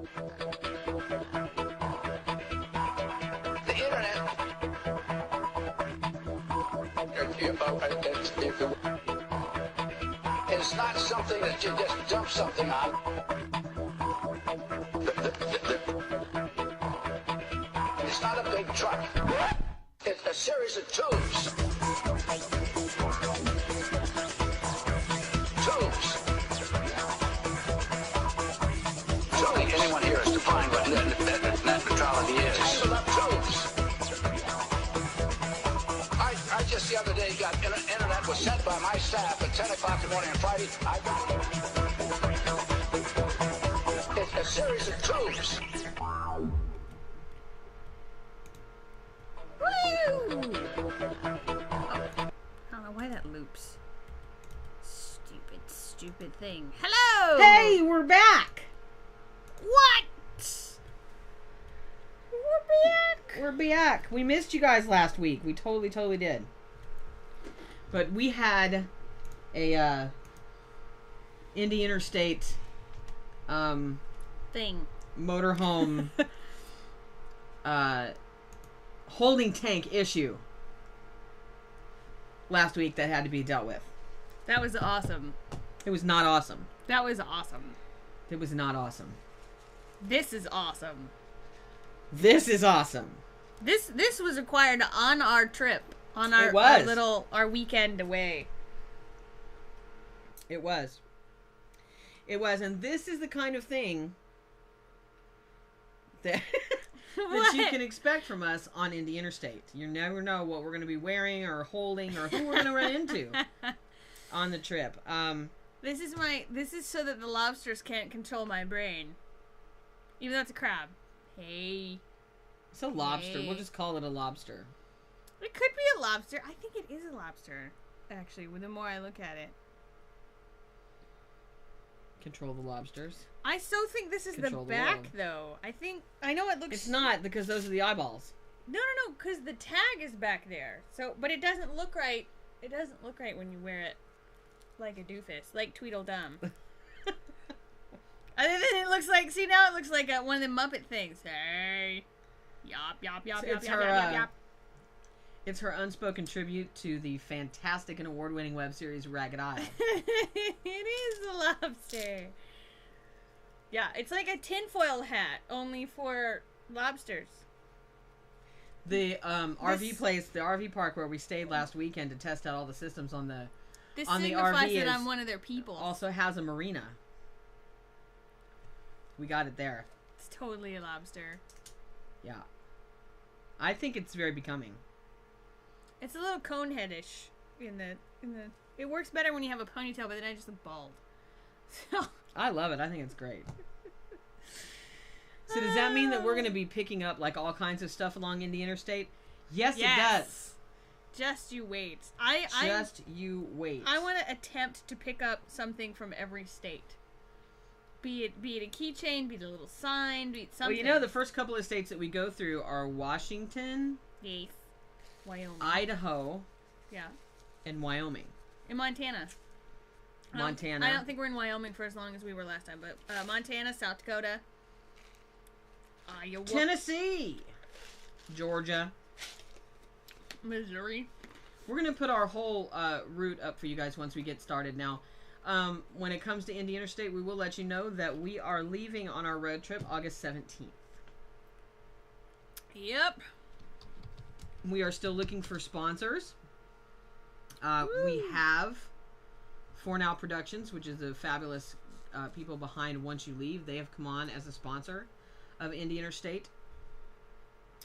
The internet. It's not something that you just dump something on. It's not a big truck. It's a series of tubes. Tubes. Surely anyone here has defined what net neutrality is. Tangled up tubes. I just the other day got internet was sent by my staff at 10 o'clock in the morning on Friday. I got it. It's a series of tubes. Woo! Oh, I don't know why that loops. Stupid thing. Hello! Hey, we're back! What? We're back! We're back. We missed you guys last week. We totally did. But we had a Indy Interstate thing. motorhome holding tank issue last week that had to be dealt with. That was awesome. It was not awesome. That was awesome. It was not awesome. This is awesome. This is awesome. This was required on our trip. On our our weekend away. It was. And this is the kind of thing that that you can expect from us on Indy Interstate. You never know what we're going to be wearing or holding or who we're going to run into on the trip. This is so that the lobsters can't control my brain. Even though it's a crab. Hey. It's a lobster. Hey. We'll just call it a lobster. It could be a lobster. I think it is a lobster, actually, the more I look at it. Control the lobsters. I still think this is Control the the back, world. though. I know it looks... It's not, because those are the eyeballs. No, because the tag is back there. So, but it doesn't look right. It doesn't look right when you wear it like a doofus, like Tweedledum. Other than it looks like, see now it looks like one of the Muppet things. Hey, yop. It's her unspoken tribute to the fantastic and award-winning web series Ragged Isle. It is a lobster. Yeah, it's like a tinfoil hat, only for lobsters. The RV place, the RV park where we stayed last weekend to test out all the systems on the This on the signifies RV that I'm one of their people. also has a marina. We got it there. It's totally a lobster. Yeah. I think it's very becoming. It's a little coneheadish in the. It works better when you have a ponytail, but then I just look bald. So. I love it. I think it's great. So does that mean that we're going to be picking up like all kinds of stuff along Indy Interstate? Yes, it does. Just you wait. You wait. I want to attempt to pick up something from every state. Be it a keychain, be it a little sign, be it something. Well, you know, the first couple of states that we go through are Washington, yes, Wyoming, Idaho, yeah, and Wyoming. And Montana. Montana. I don't think we're in Wyoming for as long as we were last time, but Montana, South Dakota, Iowa, Tennessee, Georgia, Missouri. We're going to put our whole route up for you guys once we get started. Now, when it comes to Indy Interstate, we will let you know that we are leaving on our road trip August 17th. Yep. We are still looking for sponsors. We have For Now Productions, which is the fabulous people behind Once You Leave. They have come on as a sponsor of Indy Interstate.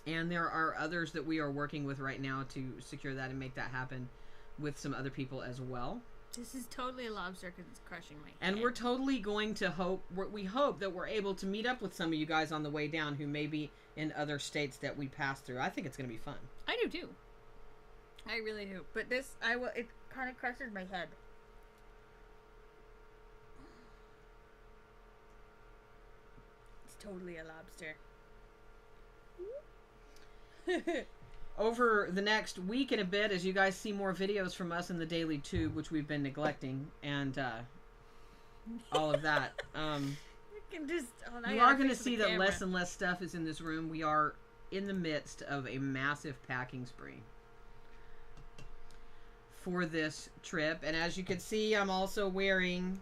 And there are others that we are working with right now to secure that and make that happen with some other people as well. This is totally a lobster because it's crushing my head. And we're totally going to we hope that we're able to meet up with some of you guys on the way down who may be in other states that we pass through. I think it's going to be fun. I do too. I really do. But it kind of crushes my head. It's totally a lobster. Over the next week and a bit, as you guys see more videos from us in the Daily Tube, which we've been neglecting, and all of that. can just. Oh, now You are going to see that less and less stuff is in this room. We are in the midst of a massive packing spree for this trip. And as you can see, I'm also wearing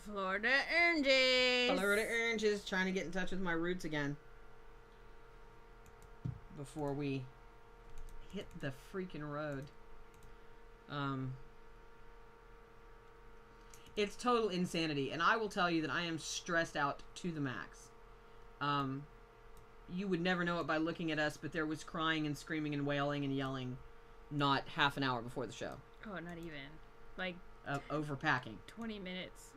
Florida oranges. Florida oranges, trying to get in touch with my roots again before we hit the freaking road. It's total insanity, and I will tell you that I am stressed out to the max. You would never know it by looking at us, but there was crying and screaming and wailing and yelling not half an hour before the show. Oh, not even. Like... overpacking. 20 minutes.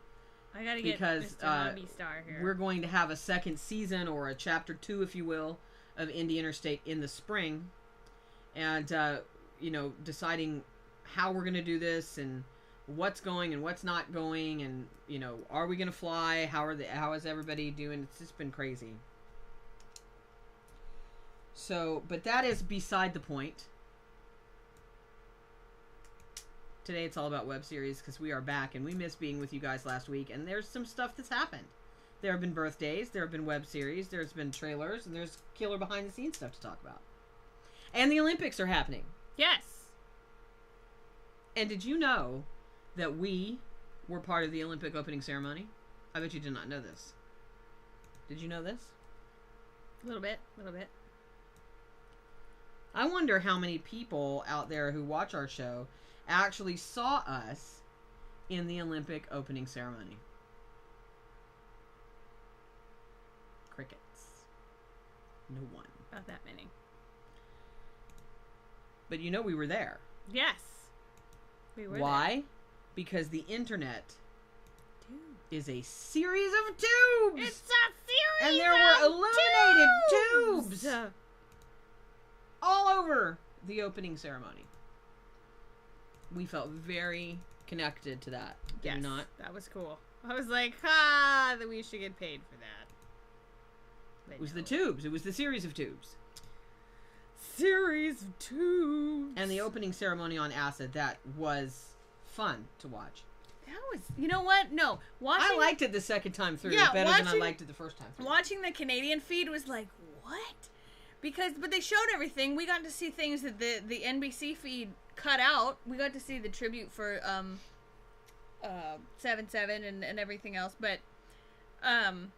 I gotta get Mr. Hobby Star here. We're going to have a second season, or a chapter 2, if you will, of Indie Interstate in the spring. And, deciding how we're going to do this, and what's going and what's not going, and, are we going to fly? How is everybody doing? It's just been crazy. So, but that is beside the point. Today it's all about web series because we are back and we missed being with you guys last week, and there's some stuff that's happened. There have been birthdays, there have been web series, there's been trailers, and there's killer behind the scenes stuff to talk about. And the Olympics are happening. Yes. And did you know that we were part of the Olympic opening ceremony? I bet you did not know this. Did you know this? A little bit. I wonder how many people out there who watch our show actually saw us in the Olympic opening ceremony. Crickets. No one. Not that many. But we were there. Yes. We were Why? there. Because the internet Tube. is a series of tubes! It's a series And there were illuminated tubes! tubes! All over the opening ceremony. We felt very connected to that. Did we not? That was cool. I was like, that we should get paid for that. But It was the tubes. It was the series of tubes. Series of tubes. And the opening ceremony on Acid, that was fun to watch. That was, you know what? No. I liked it the second time through better than I liked it the first time through. Watching the Canadian feed was like, what? But they showed everything. We got to see things that the NBC feed cut out. We got to see the tribute for 7/7 and everything else. But when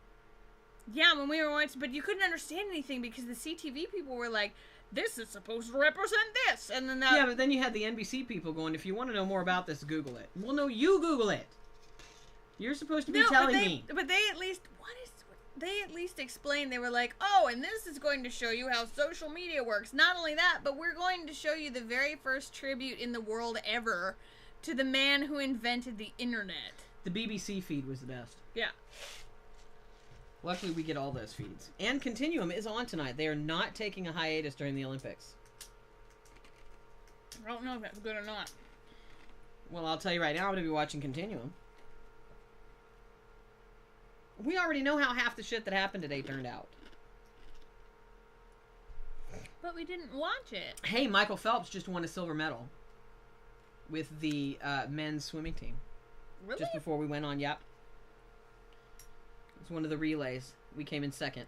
we were watching, but you couldn't understand anything because the CTV people were like, this is supposed to represent this, and then but then you had the NBC people going, if you want to know more about this, Google it. Well, no, you Google it. You're supposed to be telling me. But they at least they at least explained. They were like, and this is going to show you how social media works. Not only that, but we're going to show you the very first tribute in the world ever to the man who invented the internet. The BBC feed was the best. Yeah. Luckily, we get all those feeds. And Continuum is on tonight. They are not taking a hiatus during the Olympics. I don't know if that's good or not. Well, I'll tell you right now, I'm going to be watching Continuum. We already know how half the shit that happened today turned out. But we didn't watch it. Hey, Michael Phelps just won a silver medal with the men's swimming team. Really? Just before we went on, yep. It's one of the relays. We came in second.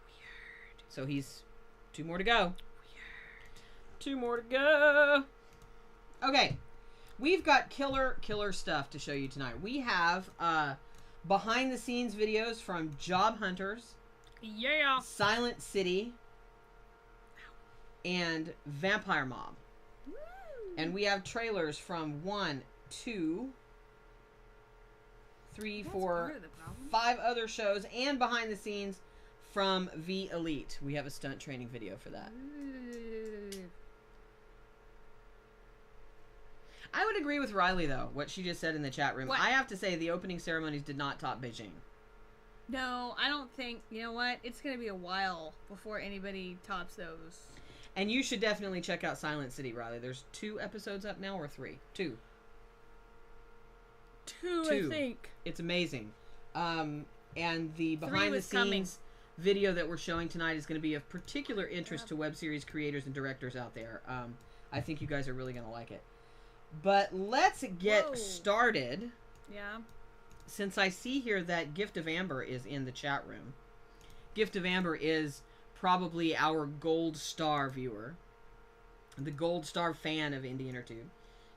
Weird. So he's 2 more to go. Weird. 2 more to go. Okay. We've got killer stuff to show you tonight. We have behind the scenes videos from Job Hunters. Yeah. Silent City. And Vampire Mob. Woo. And we have trailers from 1, 2, 3, 4, 5 other shows, and behind the scenes from V Elite. We have a stunt training video for that. I would agree with Riley, though, what she just said in the chat room. What? I have to say the opening ceremonies did not top Beijing. No, I don't think. You know what? It's going to be a while before anybody tops those. And you should definitely check out Silent City, Riley. There's 2 episodes up now, or 3? 2. 2, I think. It's amazing. And the behind the scenes video that we're showing tonight is going to be of particular interest to web series creators and directors out there. I think you guys are really going to like it. But let's get started. Yeah. since I see here that Gift of Amber is in the chat room, Gift of Amber is probably our gold star viewer, the gold star fan of Indie Intertube.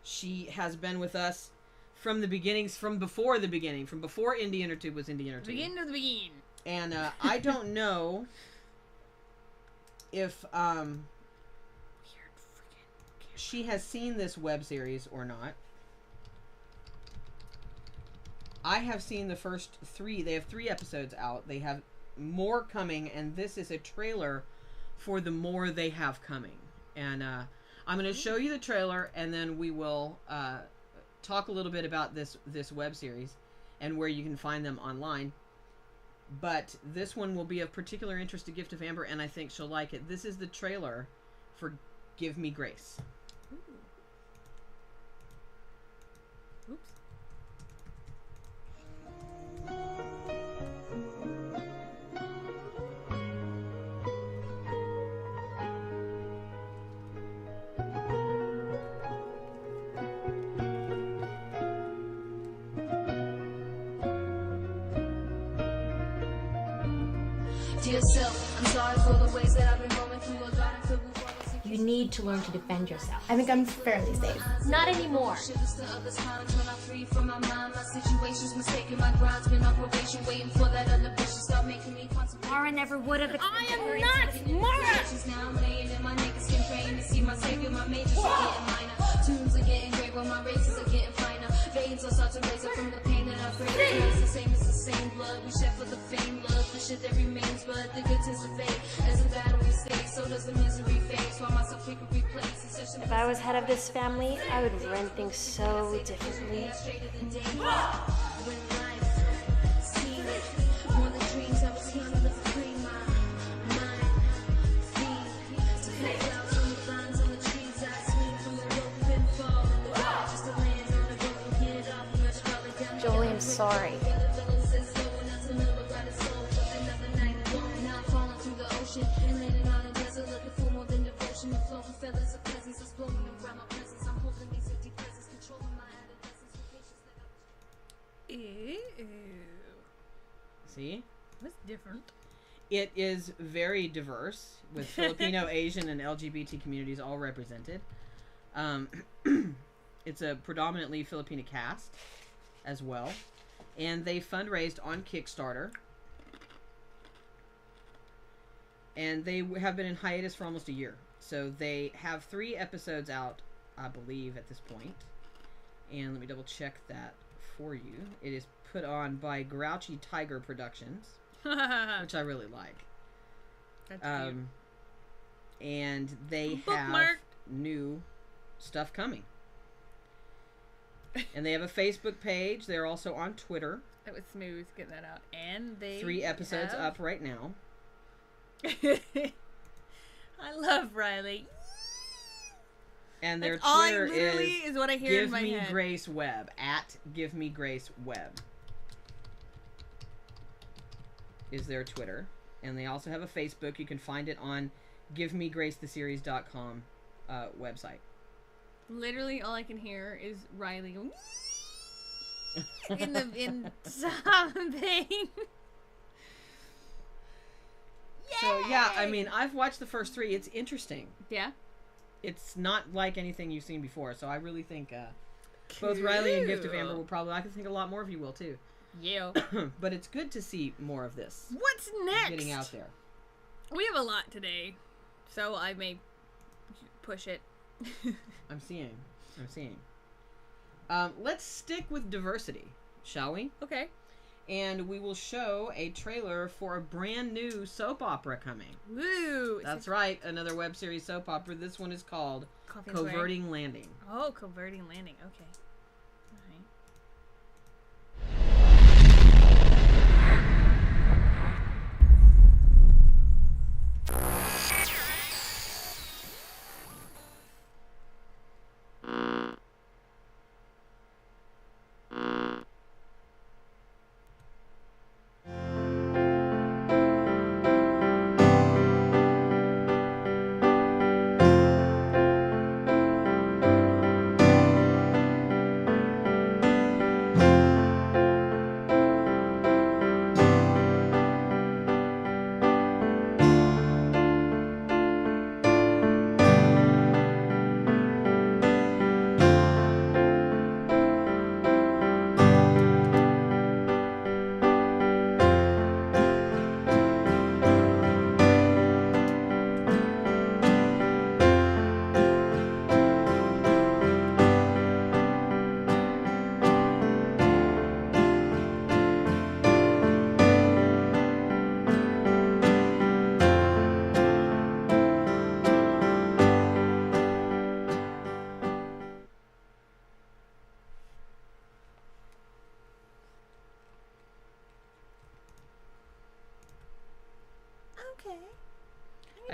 She has been with us from the beginnings, from before Indie Intertube was Indie Intertube. Begin to the begin. And I don't know if she has seen this web series or not. I have seen the first 3. They have 3 episodes out. They have more coming, and this is a trailer for the more they have coming. And I'm going to show you the trailer, and then we will talk a little bit about this web series and where you can find them online. But this one will be of particular interest to Gift of Amber, and I think she'll like it. This is the trailer for Give Me Grace. Ooh. Oops. Dear self, I'm sorry for the ways that I've been going through. You need to learn to defend yourself. I think I'm fairly safe. Not anymore. Mara never would have. I am not Mara! Tunes are getting great while my races are getting finer. Veins will start to raise up from the pain that I feel. It's the same, it's the same blood. We shed for the fame, love, the shit that remains. But the good tends to fade as the battle we stay. So does the misery fade. So myself we could replace. If I was head of this family, I would run things so differently. Jolie, I'm sorry. Ew. See? That's different. It is very diverse, with Filipino, Asian, and LGBT communities all represented. It's a predominantly Filipino cast as well. And they fundraised on Kickstarter. And they have been in hiatus for almost a year. So they have 3 episodes out, I believe, at this point. And let me double check that for you. It is put on by Grouchy Tiger Productions, which I really like. That's cute. And they have Bookmark. new stuff coming. And they have a Facebook page. They're also on Twitter. That was smooth. Get that out. And they 3 episodes have... up right now. I love Riley. And their That's all Twitter literally is what I hear in my Give Me head. Grace Web, at Give Me Grace Web is their Twitter. And they also have a Facebook. You can find it on GiveMeGraceTheSeries.com website. Literally, all I can hear is Riley going in something. So yeah, I mean, I've watched the first 3. It's interesting. Yeah. It's not like anything you've seen before. So I really think both Riley and Gift of Amber will probably. I can think a lot more of you will too. Yeah. But it's good to see more of this. What's next? Getting out there. We have a lot today, so I may push it. I'm seeing. Let's stick with diversity, shall we? Okay. And we will show a trailer for a brand new soap opera coming. Woo! That's right, another web series soap opera. This one is called Coffee and Sway. Coverting Landing. Oh, Coverting Landing. Okay. All right.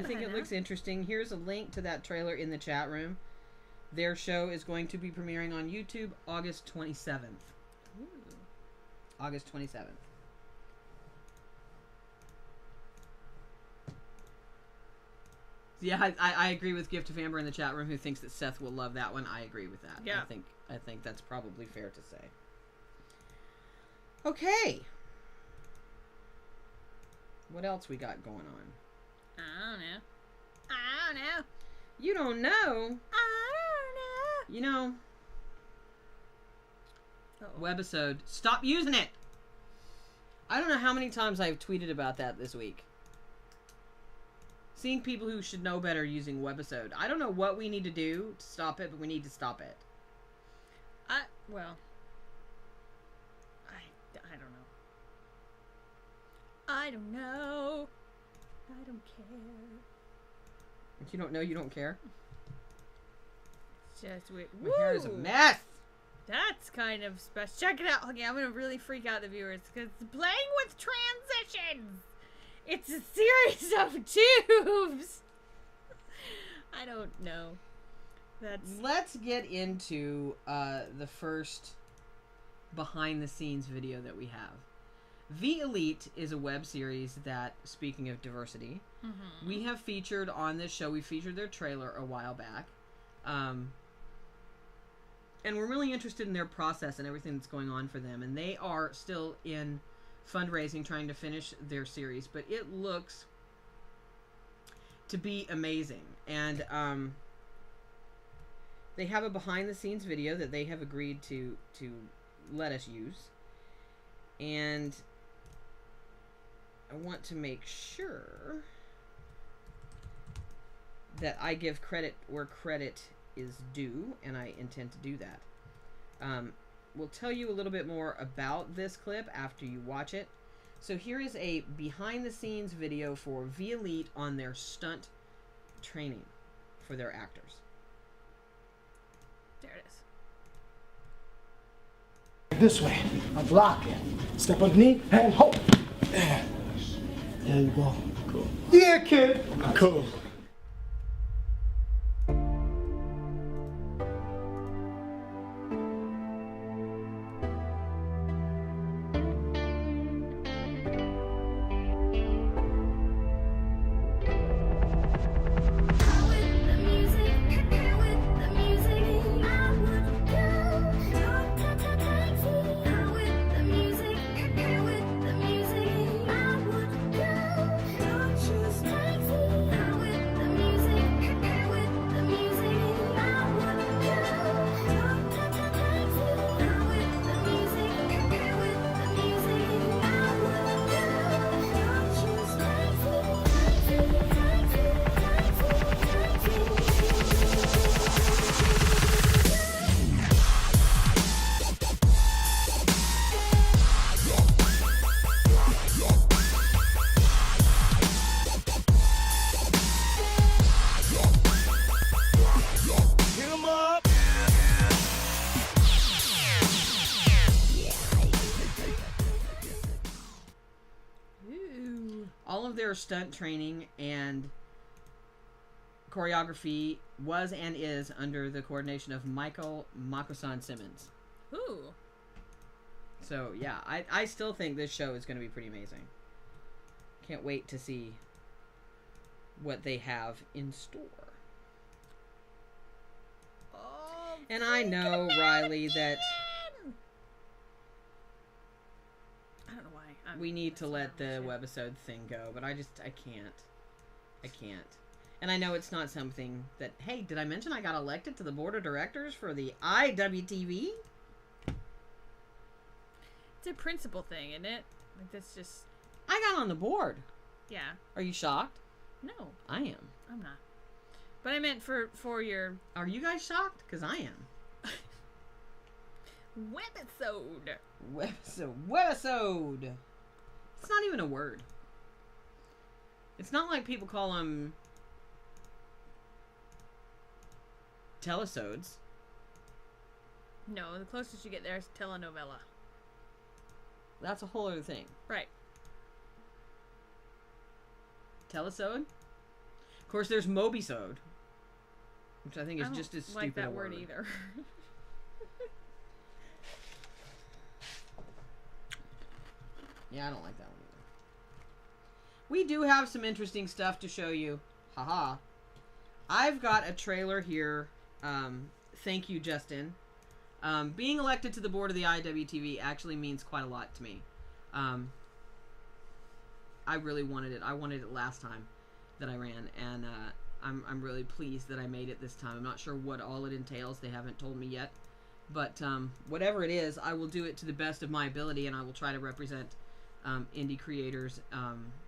I think it looks interesting. Here's a link to that trailer in the chat room. Their show is going to be premiering on YouTube August 27th. Ooh. August 27th. Yeah, I agree with Gift of Amber in the chat room who thinks that Seth will love that one. I agree with that. Yeah. I think that's probably fair to say. Okay. What else we got going on? I don't know. I don't know. You don't know? I don't know. You know, webisode. Stop using it! I don't know how many times I've tweeted about that this week. Seeing people who should know better using webisode. I don't know what we need to do to stop it, but we need to stop it. I don't know. I don't know. I don't care. If you don't know, you don't care. It's just weird. My hair is a mess. That's kind of special. Check it out. Okay, I'm gonna really freak out the viewers because it's playing with transitions. It's a series of tubes. I don't know. Let's get into the first behind-the-scenes video that we have. The Elite is a web series that, speaking of diversity, we have featured on this show. We featured their trailer a while back. And we're really interested in their process and everything that's going on for them. And they are still in fundraising, trying to finish their series. But it looks to be amazing. And they have a behind-the-scenes video that they have agreed to let us use. And I want to make sure that I give credit where credit is due, and I intend to do that. We'll tell you a little bit more about this clip after you watch it. So here is a behind-the-scenes video for The Elite on their stunt training for their actors. There it is. This way. I'm blocking. Step underneath and hold. There you go. Cool. Yeah, kid. Cool. Their stunt training and choreography was and is under the coordination of Michael Makosan Simmons. Ooh. So yeah, I still think this show is going to be pretty amazing. Can't wait to see what they have in store. Oh, and I know, Riley, that I don't know why. we need to let the webisode thing go, but I can't. And I know it's not something that, hey, did I mention I got elected to the board of directors for the IWTV? It's a principle thing, isn't it? Like, that's just... I got on the board. Yeah. Are you shocked? No. I am. I'm not. But I meant for your... Are you guys shocked? Because I am. Webisode. Webisode. It's not even a word. It's not like people call them telesodes. No, the closest you get there is telenovela. That's a whole other thing. Right. Telesode? course, there's Mobisode, which I think is just as like stupid that a word either. Yeah, I don't like that one either. We do have some interesting stuff to show you. Haha. I've got a trailer here. Thank you, Justin. Being elected to the board of the IWTV actually means quite a lot to me. I really wanted it. I wanted it last time that I ran, and I'm really pleased that I made it this time. I'm not sure what all it entails. They haven't told me yet. But whatever it is, I will do it to the best of my ability, and I will try to represent indie creators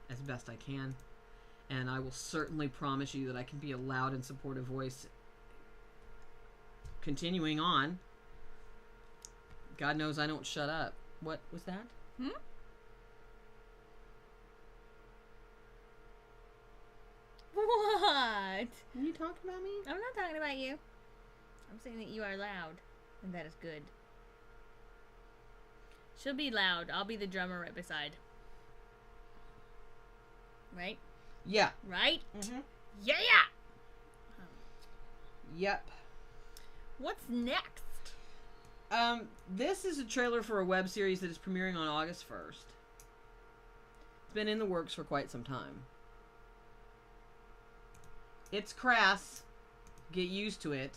as best I can. And I will certainly promise you that I can be a loud and supportive voice continuing on. God knows I don't shut up. What was that? What? Are you talking about me? I'm not talking about you. I'm saying that you are loud, and that is good. She'll be loud. I'll be the drummer right beside. Right? Yeah. Right? Mm-hmm. Yeah! Yep. What's next? This is a trailer for a web series that is premiering on August 1st. It's been in the works for quite some time. It's crass. Get used to it.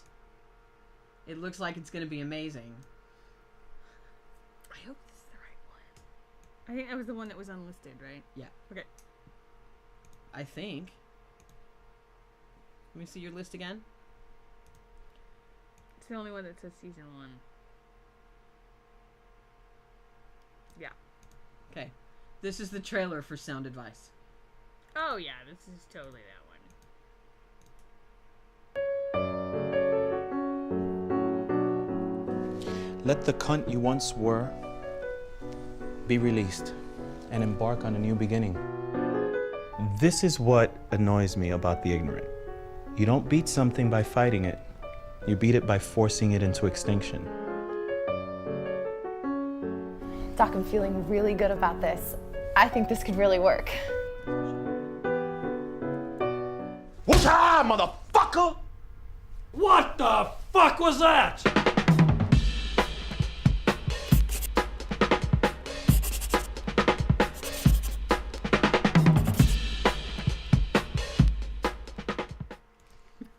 It looks like it's going to be amazing. I hope this is the right one. I think that was the one that was unlisted, right? Yeah. Okay. I think. Let me see your list again. It's the only one that says season 1. Yeah. Okay. This is the trailer for Sound Advice. Oh, yeah. This is totally that one. Let the cunt you once were be released and embark on a new beginning. This is what annoys me about the ignorant. You don't beat something by fighting it. You beat it by forcing it into extinction. Doc, I'm feeling really good about this. I think this could really work. What's high, motherfucker? What the fuck was that?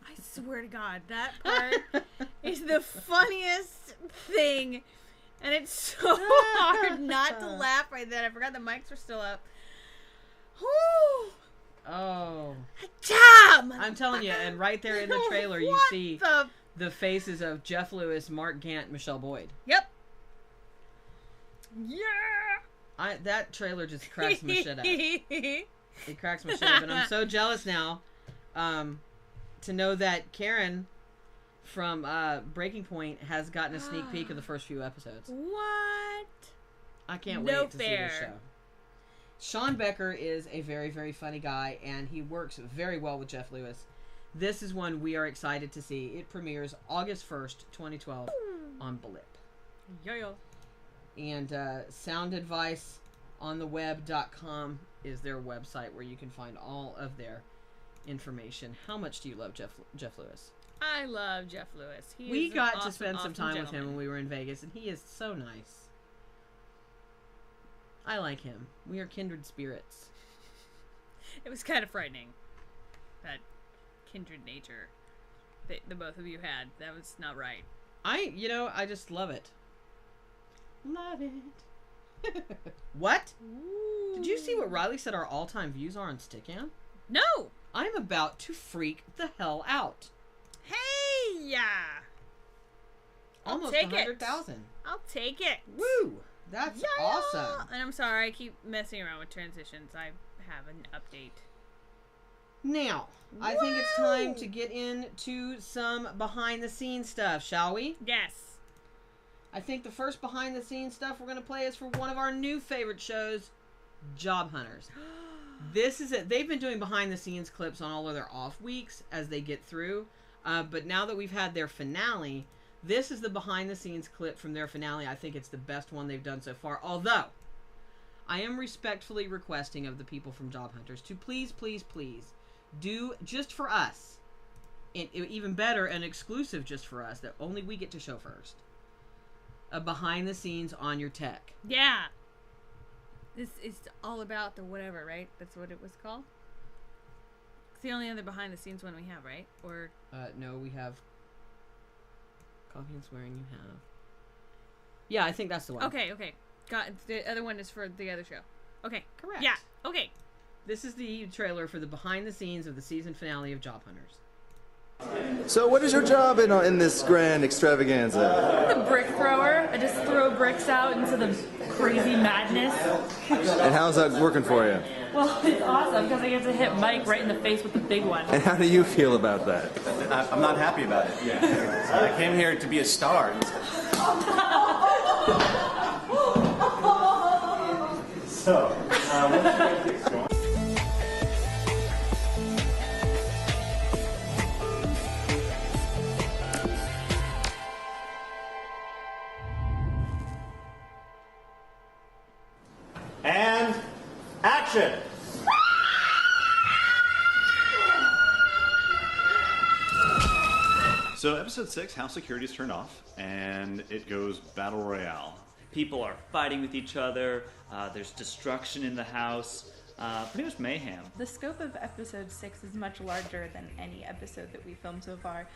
I swear to God, that part is the funniest thing. And it's so hard not to laugh right then. I forgot the mics were still up. Whew. Oh. Damn! I'm telling you, and right there in the trailer, you What see the faces of Jeff Lewis, Mark Gant, Michelle Boyd. Yep. Yeah! That trailer just cracks my shit up. It cracks my shit up, and I'm so jealous now to know that Karen from Breaking Point has gotten a sneak peek of the first few episodes. What? I can't No wait to see this show. Sean Becker is a very, very funny guy, and he works very well with Jeff Lewis. This is one we are excited to see. It premieres August 1st, 2012 on Blip. Yeah. And soundadviceontheweb.com is their website where you can find all of their information. How much do you love Jeff Lewis? I love Jeff Lewis. We got to spend some time with him when we were in Vegas, and he is so nice. I like him. We are kindred spirits. It was kind of frightening, that kindred nature that the both of you had. That was not right. I just love it. Love it. What? Ooh. Did you see what Riley said our all-time views are on Stickham? No! I'm about to freak the hell out. Hey! Yeah! Almost take it. 100,000. I'll take it. Woo! That's awesome. And I'm sorry, I keep messing around with transitions. I have an update. Now, I think it's time to get into some behind-the-scenes stuff, shall we? Yes. I think the first behind-the-scenes stuff we're going to play is for one of our new favorite shows, Job Hunters. This is it. They've been doing behind-the-scenes clips on all of their off weeks as they get through. But now that we've had their finale, this is the behind-the-scenes clip from their finale. I think it's the best one they've done so far. Although, I am respectfully requesting of the people from Job Hunters to please, please, please do just for us, and even better, an exclusive just for us that only we get to show first. A behind the scenes on your tech. Yeah. This is all about the whatever, right? That's what it was called? It's the only other behind the scenes one we have, right? Or no, we have Coffee and Swearing. You have. Yeah, I think that's the one. Okay. Got the other one is for the other show. Okay. Correct. Yeah. Okay. This is the trailer for the behind the scenes of the season finale of Job Hunters. So what is your job in this grand extravaganza? I'm the brick thrower. I just throw bricks out into the crazy madness. And how's that working for you? Well, it's awesome because I get to hit Mike right in the face with the big one. And how do you feel about that? I'm not happy about it. I came here to be a star. So, what's going on? And action! So episode 6, house security is turned off, and it goes battle royale. People are fighting with each other, there's destruction in the house, pretty much mayhem. The scope of episode 6 is much larger than any episode that we filmed so far.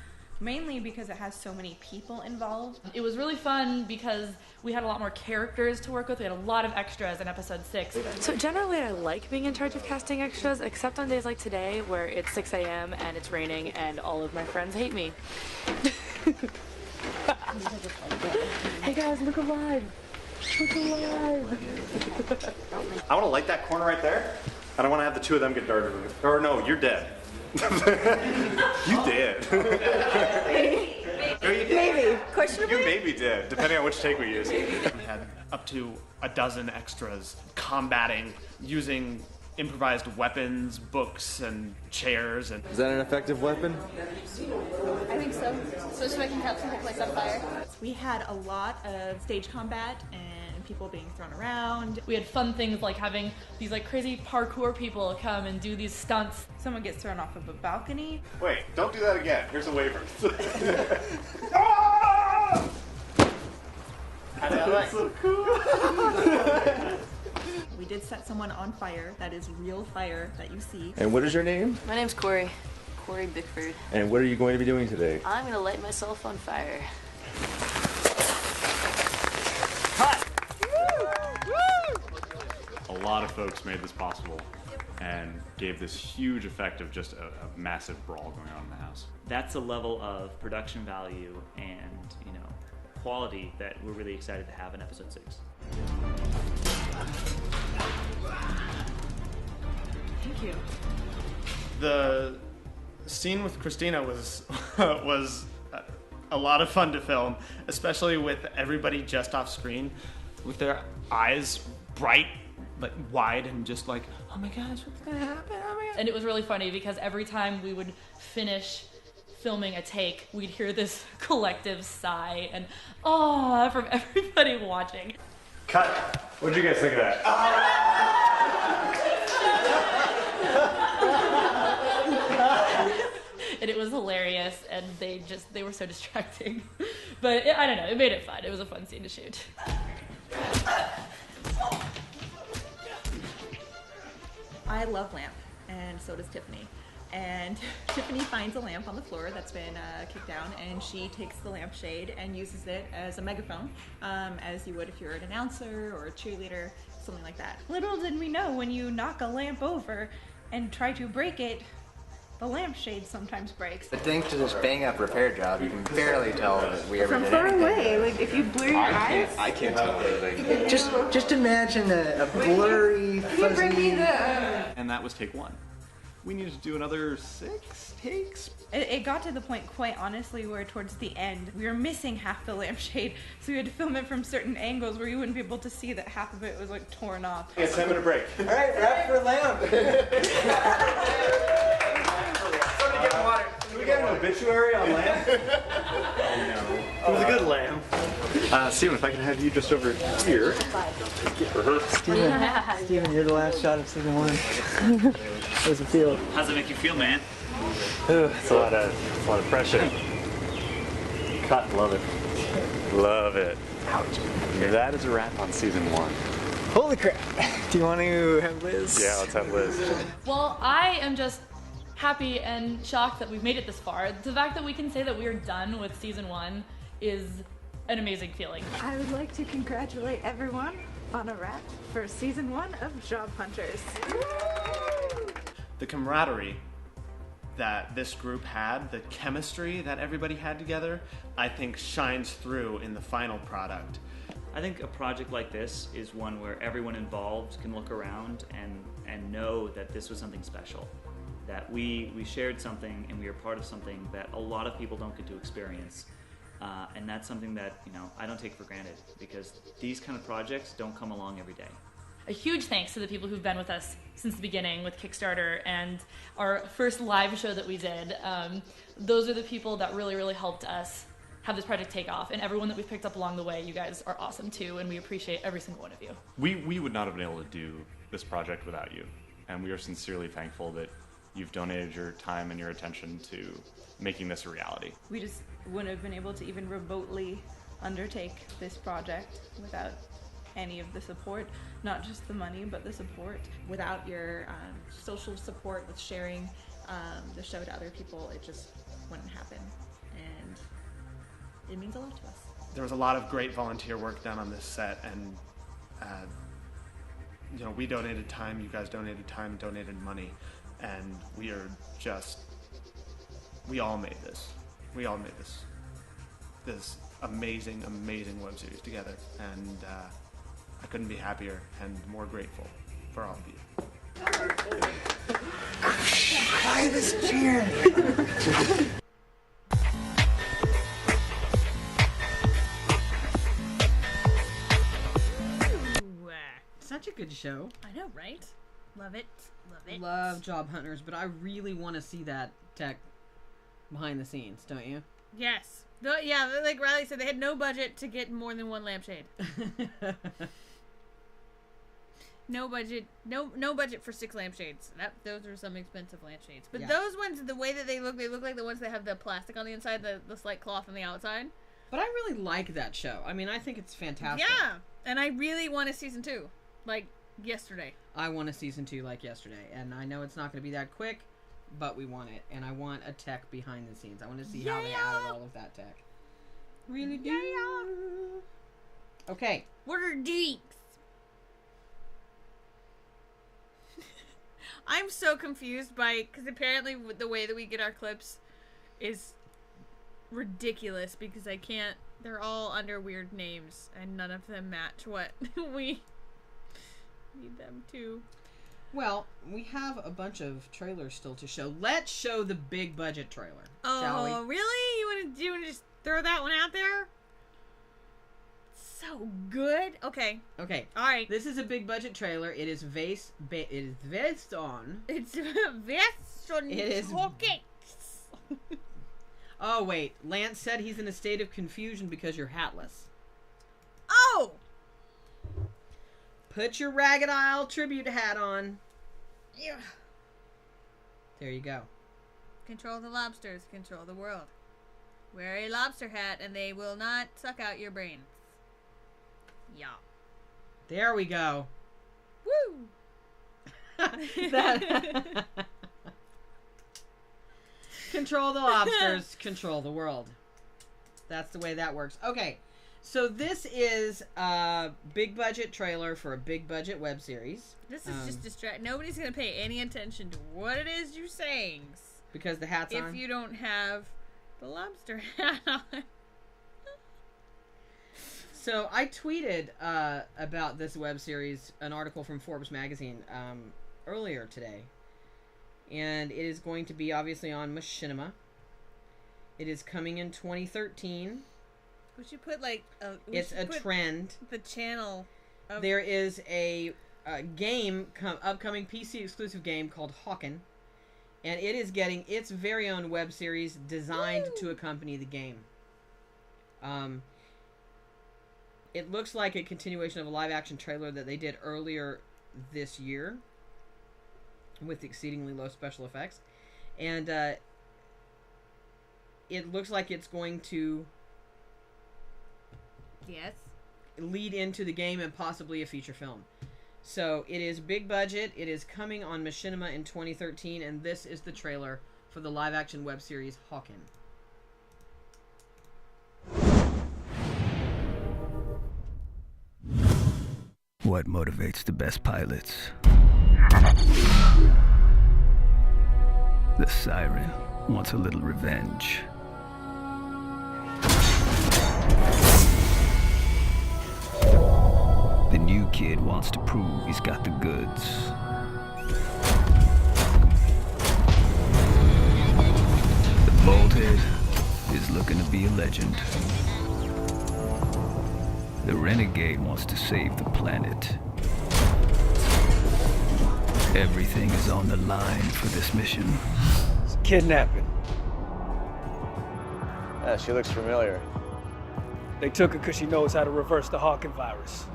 Mainly because it has so many people involved. It was really fun because we had a lot more characters to work with. We had a lot of extras in episode 6. So generally I like being in charge of casting extras, except on days like today where it's 6 a.m. and it's raining and all of my friends hate me. Hey guys, look alive! Look alive! I want to light that corner right there. I don't want to have the two of them get darted. Or no, you're dead. You did. Maybe. Questionably? You maybe did, depending on which take we use. We had up to a dozen extras combating using improvised weapons, books, and chairs. And is that an effective weapon? I think so. Especially if I can catch something like on fire. We had a lot of stage combat and people being thrown around. We had fun things like having these like crazy parkour people come and do these stunts. Someone gets thrown off of a balcony. Wait, don't do that again. Here's a waiver. That's so cool. We did set someone on fire. That is real fire that you see. And what is your name? My name's Corey. Corey Bickford. And what are you going to be doing today? I'm gonna light myself on fire. A lot of folks made this possible and gave this huge effect of just a massive brawl going on in the house. That's a level of production value and, you know, quality that we're really excited to have in episode 6. Thank you. The scene with Christina was was a lot of fun to film, especially with everybody just off screen with their eyes bright, like wide, and just like, oh my gosh, what's gonna happen? Oh my gosh. And it was really funny because every time we would finish filming a take, we'd hear this collective sigh and ah from everybody watching. Cut. What did you guys think of that? And it was hilarious, and they were so distracting. But I don't know, it made it fun. It was a fun scene to shoot. I love lamp, and so does Tiffany. And Tiffany finds a lamp on the floor that's been kicked down, and she takes the lampshade and uses it as a megaphone, as you would if you're an announcer or a cheerleader, something like that. Little did we know, when you knock a lamp over and try to break it, the lampshade sometimes breaks. But thanks to this bang-up repair job, you can barely tell that we ever From did far anything. away, like if you blur your eyes. I can't tell anything. Just imagine a blurry, fuzzy... And that was take 1. We needed to do another 6 takes. It got to the point, quite honestly, where towards the end, we were missing half the lampshade, so we had to film it from certain angles where you wouldn't be able to see that half of it was like torn off. It's time to break. All right, wrap for lamp. Somebody get water. Can we get an obituary on lamp? Oh, no. It was a good lamb. Steven, if I can have you just over here. For her. Steven, you're the last shot of season 1. How does it feel? How's it make you feel, man? It's a lot of pressure. Cut, love it. Love it. Ouch. That is a wrap on season 1. Holy crap. Do you want to have Liz? Yeah, let's have Liz. Well, I am just happy and shocked that we've made it this far. The fact that we can say that we are done with season 1 is an amazing feeling. I would like to congratulate everyone on a wrap for season 1 of Job Hunters. The camaraderie that this group had, the chemistry that everybody had together, I think shines through in the final product. I think a project like this is one where everyone involved can look around and know that this was something special. That we shared something and we are part of something that a lot of people don't get to experience. And that's something that, I don't take for granted, because these kind of projects don't come along every day. A huge thanks to the people who've been with us since the beginning with Kickstarter and our first live show that we did. Those are the people that really, really helped us have this project take off, and everyone that we've picked up along the way. You guys are awesome too, and we appreciate every single one of you. We would not have been able to do this project without you, and we are sincerely thankful that you've donated your time and your attention to making this a reality. We just wouldn't have been able to even remotely undertake this project without any of the support, not just the money, but the support. Without your social support with sharing the show to other people, it just wouldn't happen. And it means a lot to us. There was a lot of great volunteer work done on this set, and we donated time, you guys donated time, donated money, and we all made this. We all made this amazing, amazing web series together, and I couldn't be happier and more grateful for all of you. Try this cheer. Such a good show. I know, right? Love it. Love it. Love Job Hunters, but I really want to see that tech behind the scenes, don't you? Yes. Yeah, like Riley said, they had no budget to get more than one lampshade. No budget for 6 lampshades. Those are some expensive lampshades. But those ones, the way that they look like the ones that have the plastic on the inside, the slight cloth on the outside. But I really like that show. I mean, I think it's fantastic. Yeah, and I really want a season 2, like yesterday. I want a season 2 like yesterday, and I know it's not going to be that quick, but we want it, and I want a tech behind the scenes. I want to see how they added all of that tech. Really do. Okay. What are deeks? I'm so confused because apparently the way that we get our clips is ridiculous, because they're all under weird names and none of them match what we need them to. Well, we have a bunch of trailers still to show. Let's show the big budget trailer, shall we? Oh, really? You want to just throw that one out there? So good. Okay. All right. This is a big budget trailer. It is based on. It's based on. It is. Hawkins. Oh wait, Lance said he's in a state of confusion because you're hatless. Oh. Put your Ragged Isle tribute hat on. Yeah. There you go. Control the lobsters. Control the world. Wear a lobster hat and they will not suck out your brains. Yeah. There we go. Woo! Control the lobsters, control the world. That's the way that works. Okay, so this is a big budget trailer for a big budget web series. This is just distract. Nobody's gonna pay any attention to what it is you're saying because the hat's on. If you don't have the lobster hat on. So I tweeted about this web series, an article from Forbes magazine earlier today, and it is going to be obviously on Machinima. It is coming in 2013. We should put it's a trend. The channel. There is a game upcoming PC exclusive game called Hawken, and it is getting its very own web series designed to accompany the game. It looks like a continuation of a live-action trailer that they did earlier this year with exceedingly low special effects. And it looks like it's going to lead into the game and possibly a feature film. So it is big budget. It is coming on Machinima in 2013, and this is the trailer for the live-action web series Hawken. What motivates the best pilots? The siren wants a little revenge. The new kid wants to prove he's got the goods. The Bolthead is looking to be a legend. The renegade wants to save the planet. Everything is on the line for this mission. It's kidnapping. Yeah, she looks familiar. They took her because she knows how to reverse the Hawken virus.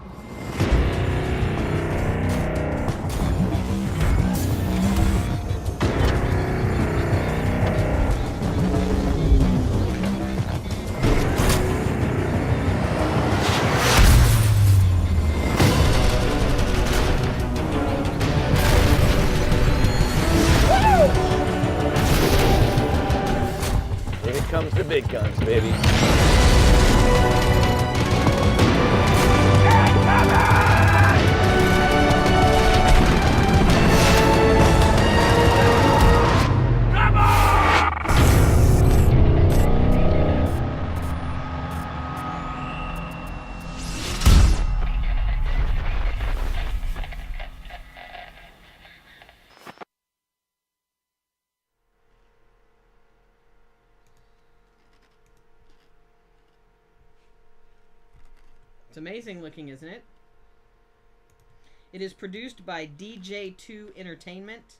Comes the big guns, baby. It's amazing looking, isn't it? It is produced by DJ2 Entertainment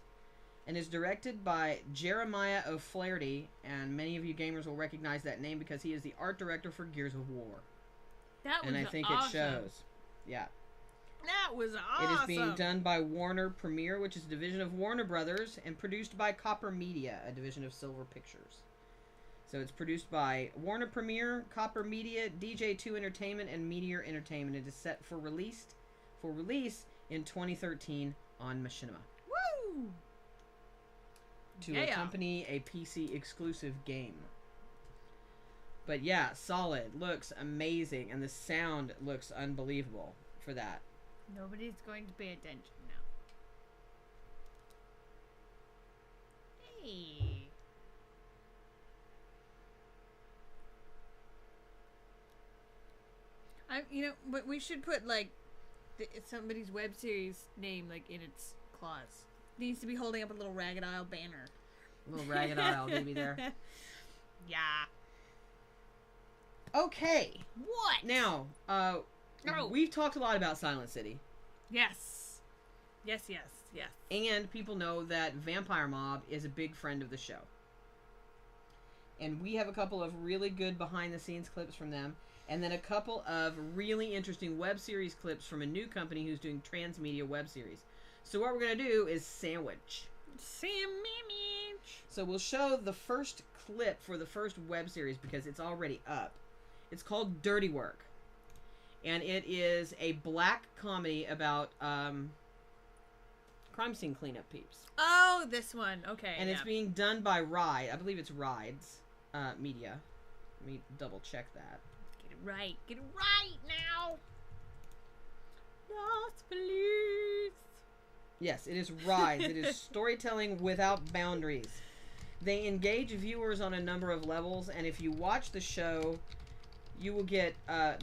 and is directed by Jeremiah O'Flaherty, and many of you gamers will recognize that name because he is the art director for Gears of War. That was and I think awesome. it shows. Yeah. That was awesome. It is being done by Warner Premiere, which is a division of Warner Brothers, and produced by Copper Media, a division of Silver Pictures. So it's produced by Warner Premiere, Copper Media, DJ2 Entertainment, and Meteor Entertainment. It is set for release in 2013 on Machinima. Woo! To accompany a PC exclusive game. But yeah, solid. Looks amazing, and the sound looks unbelievable for that. Nobody's going to pay attention now. Hey. But we should put like somebody's web series name like in its clause. It needs to be holding up a little Ragged Isle banner. A little Ragged Isle baby there. Yeah. Okay. What? Now, we've talked a lot about Silent City. Yes. Yes. And people know that Vampire Mob is a big friend of the show. And we have a couple of really good behind-the-scenes clips from them. And then a couple of really interesting web series clips from a new company who's doing transmedia web series. So what we're going to do is sandwich. So we'll show the first clip for the first web series because it's already up. It's called Dirty Work. And it is a black comedy about crime scene cleanup peeps. Oh, this one. Okay. And it's being done by Ride. I believe it's Ride's Media. Let me double check that. Get it right now. Yes, please. Yes, it is Rise. It is storytelling without boundaries. They engage viewers on a number of levels, and if you watch the show, you will get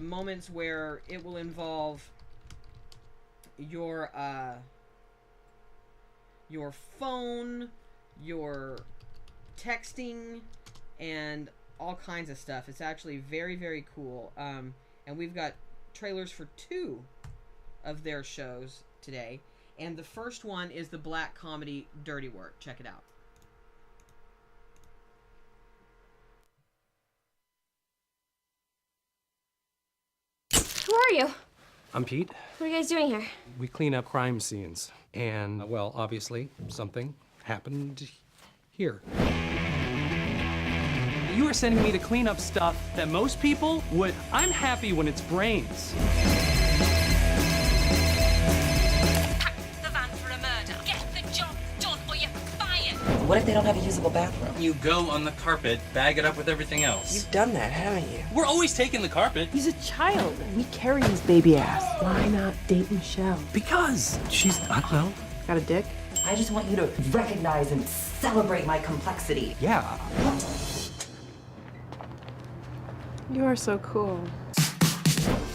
moments where it will involve your phone, your texting, and all kinds of stuff. It's actually very, very cool. And we've got trailers for 2 of their shows today. And the first one is the black comedy Dirty Work. Check it out. Who are you? I'm Pete. What are you guys doing here? We clean up crime scenes. And, well, obviously, something happened here. You are sending me to clean up stuff that most people would... I'm happy when it's brains. The van for a murder. Get the job done or you're fired. What if they don't have a usable bathroom? You go on the carpet, bag it up with everything else. You've done that, haven't you? We're always taking the carpet. He's a child. We carry his baby ass. Why not date Michelle? Because she's, well... Got a dick? I just want you to recognize and celebrate my complexity. Yeah. You are so cool.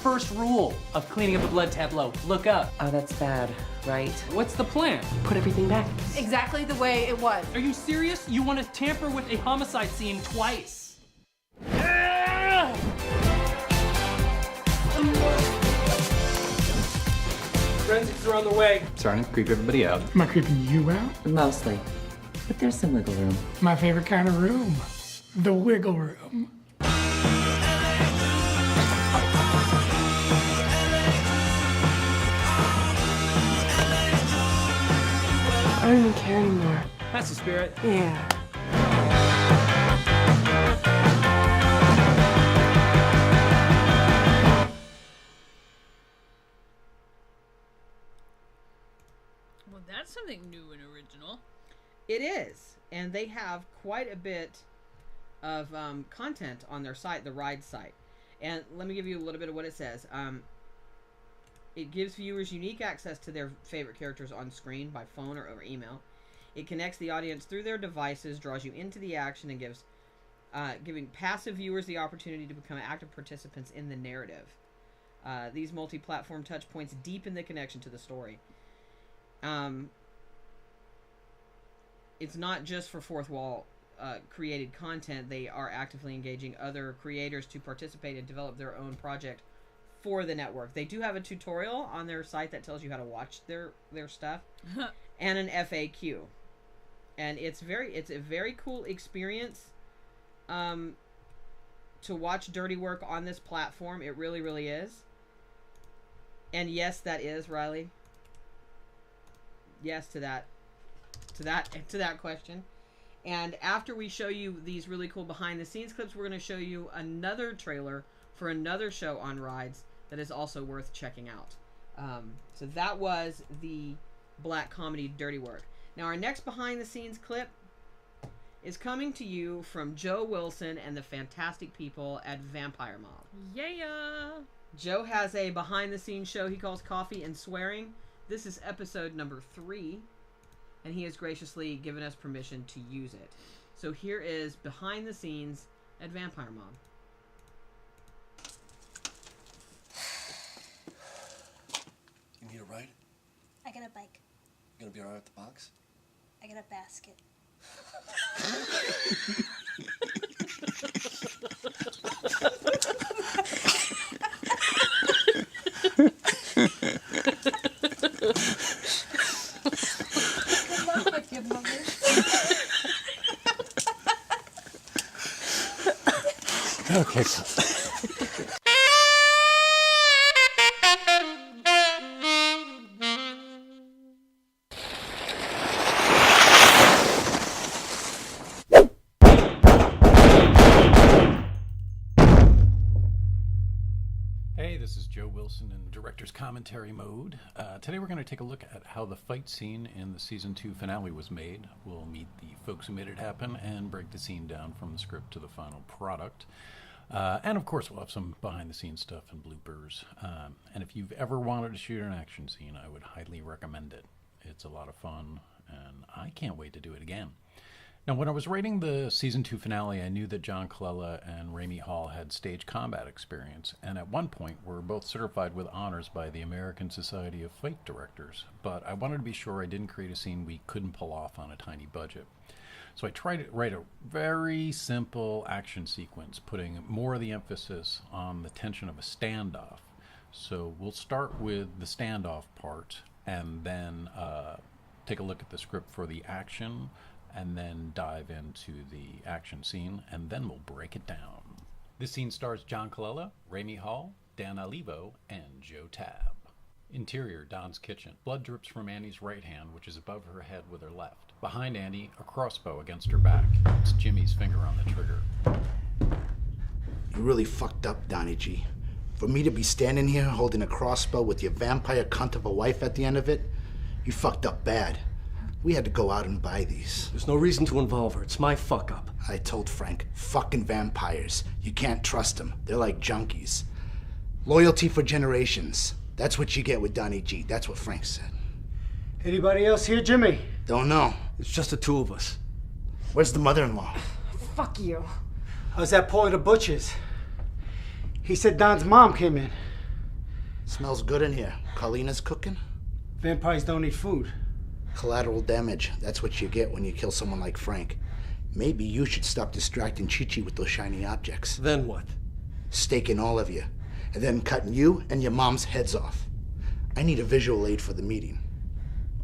First rule of cleaning up a blood tableau, look up. Oh, that's bad, right? What's the plan? Put everything back. Exactly the way it was. Are you serious? You want to tamper with a homicide scene twice? Forensics are on the way. Starting to creep everybody out. Am I creeping you out? Mostly. But there's some wiggle room. My favorite kind of room. The wiggle room. I don't even care anymore. That's the spirit. Yeah. Well, that's something new and original. It is, and they have quite a bit of content on their site, the Ride site. And let me give you a little bit of what it says. It gives viewers unique access to their favorite characters on screen by phone or over email. It connects the audience through their devices, draws you into the action, and gives giving passive viewers the opportunity to become active participants in the narrative. These multi-platform touch points deepen the connection to the story. It's not just for fourth wall created content. They are actively engaging other creators to participate and develop their own project for the network. They do have a tutorial on their site that tells you how to watch their stuff and an FAQ. And it's a very cool experience to watch dirty work on this platform. It really, really is. And yes, that is Riley. Yes to that question. And after we show you these really cool behind the scenes clips, we're going to show you another trailer for another show on Rides that is also worth checking out. So that was the black comedy Dirty Work. Now our next behind the scenes clip is coming to you from Joe Wilson and the fantastic people at Vampire Mob. Yeah. Joe has a behind the scenes show he calls Coffee and Swearing. This is episode number 3, and he has graciously given us permission to use it. So here is behind the scenes at Vampire Mob. You need a ride? I got a bike. You gonna be alright with the box? I got a basket. Good luck with your mother. Okay, cool. Hey, this is Joe Wilson in Director's Commentary Mode. Today we're going to take a look at how the fight scene in the Season 2 finale was made. We'll meet the folks who made it happen and break the scene down from the script to the final product. And of course we'll have some behind-the-scenes stuff and bloopers. And if you've ever wanted to shoot an action scene, I would highly recommend it. It's a lot of fun, and I can't wait to do it again. Now, when I was writing the Season 2 finale, I knew that John Colella and Ramey Hall had stage combat experience, and at one point were both certified with honors by the American Society of Fight Directors, but I wanted to be sure I didn't create a scene we couldn't pull off on a tiny budget. So I tried to write a very simple action sequence, putting more of the emphasis on the tension of a standoff. So we'll start with the standoff part, and then take a look at the script for the action, and then dive into the action scene, and then we'll break it down. This scene stars John Colella, Ramey Hall, Dan Olivo and Joe Tab. Interior, Don's kitchen. Blood drips from Annie's right hand, which is above her head with her left. Behind Annie, a crossbow against her back. It's Jimmy's finger on the trigger. You really fucked up, Donnie G. For me to be standing here holding a crossbow with your vampire cunt of a wife at the end of it, you fucked up bad. We had to go out and buy these. There's no reason to involve her. It's my fuck up. I told Frank, fucking vampires. You can't trust them. They're like junkies. Loyalty for generations. That's what you get with Donnie G. That's what Frank said. Anybody else here, Jimmy? Don't know. It's just the two of us. Where's the mother-in-law? Fuck you. How's that Paul at the butcher's? He said Don's mom came in. Smells good in here. Carlina's cooking? Vampires don't eat food. Collateral damage. That's what you get when you kill someone like Frank. Maybe you should stop distracting Chi-Chi with those shiny objects. Then what? Staking all of you. And then cutting you and your mom's heads off. I need a visual aid for the meeting.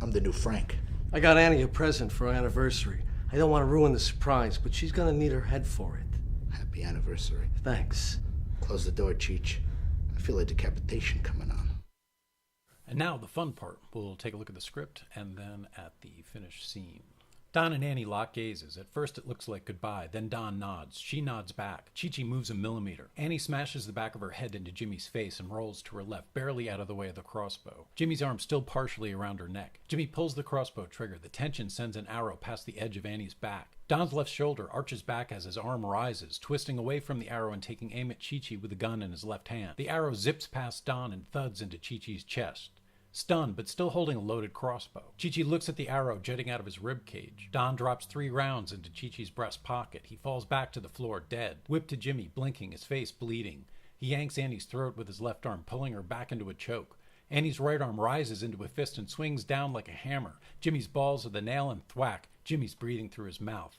I'm the new Frank. I got Annie a present for our anniversary. I don't want to ruin the surprise, but she's gonna need her head for it. Happy anniversary. Thanks. Close the door, Cheech. I feel a decapitation coming on. And now the fun part. We'll take a look at the script and then at the finished scene. Don and Annie lock gazes. At first it looks like goodbye, then Don nods. She nods back. Chi-Chi moves a millimeter. Annie smashes the back of her head into Jimmy's face and rolls to her left, barely out of the way of the crossbow. Jimmy's arm still partially around her neck. Jimmy pulls the crossbow trigger. The tension sends an arrow past the edge of Annie's back. Don's left shoulder arches back as his arm rises, twisting away from the arrow and taking aim at Chi-Chi with the gun in his left hand. The arrow zips past Don and thuds into Chi-Chi's chest. Stunned, but still holding a loaded crossbow. Chi-Chi looks at the arrow jutting out of his rib cage. Don drops 3 rounds into Chi-Chi's breast pocket. He falls back to the floor, dead. Whipped to Jimmy, blinking, his face bleeding. He yanks Annie's throat with his left arm, pulling her back into a choke. Annie's right arm rises into a fist and swings down like a hammer. Jimmy's balls are the nail and thwack. Jimmy's breathing through his mouth.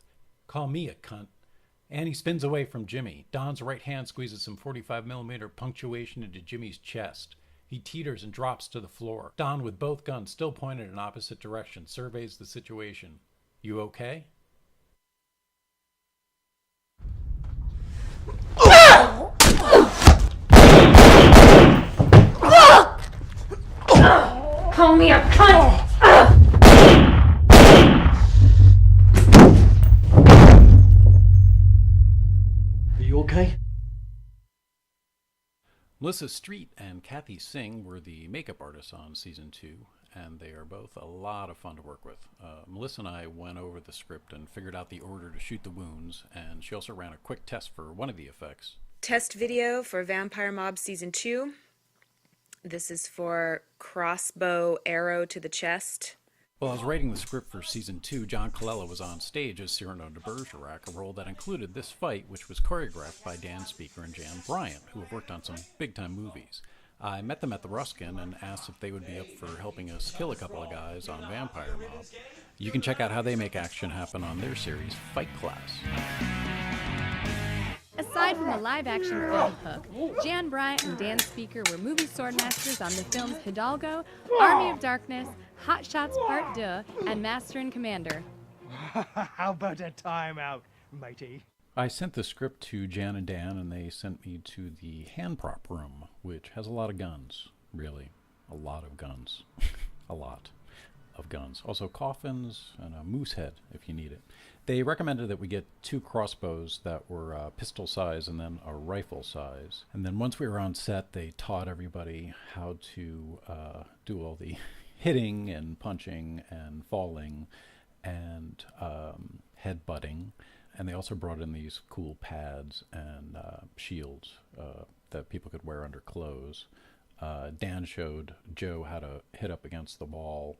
Call me a cunt. Annie spins away from Jimmy. Don's right hand squeezes some 45mm punctuation into Jimmy's chest. He teeters and drops to the floor. Don, with both guns still pointed in opposite directions, surveys the situation. You okay? Call me a cunt! Are you okay? Melissa Street and Kathy Singh were the makeup artists on season 2, and they are both a lot of fun to work with. Melissa and I went over the script and figured out the order to shoot the wounds, and she also ran a quick test for one of the effects. Test video for Vampire Mob season 2. This is for crossbow arrow to the chest. While I was writing the script for season 2, John Colella was on stage as Cyrano de Bergerac, a role that included this fight, which was choreographed by Dan Speaker and Jan Bryant, who have worked on some big-time movies. I met them at the Ruskin and asked if they would be up for helping us kill a couple of guys on Vampire Mob. You can check out how they make action happen on their series, Fight Class. Aside from the live-action film Hook, Jan Bryant and Dan Speaker were movie swordmasters on the films Hidalgo, Army of Darkness, Hot Shots Part 2, and Master and Commander. How about a timeout, matey? I sent the script to Jan and Dan, and they sent me to the hand prop room, which has a lot of guns. Really, a lot of guns. A lot of guns. Also coffins and a moose head if you need it. They recommended that we get 2 crossbows that were pistol size and then a rifle size. And then once we were on set, they taught everybody how to do all the hitting and punching and falling and headbutting. And they also brought in these cool pads and shields that people could wear under clothes. Dan showed Joe how to hit up against the wall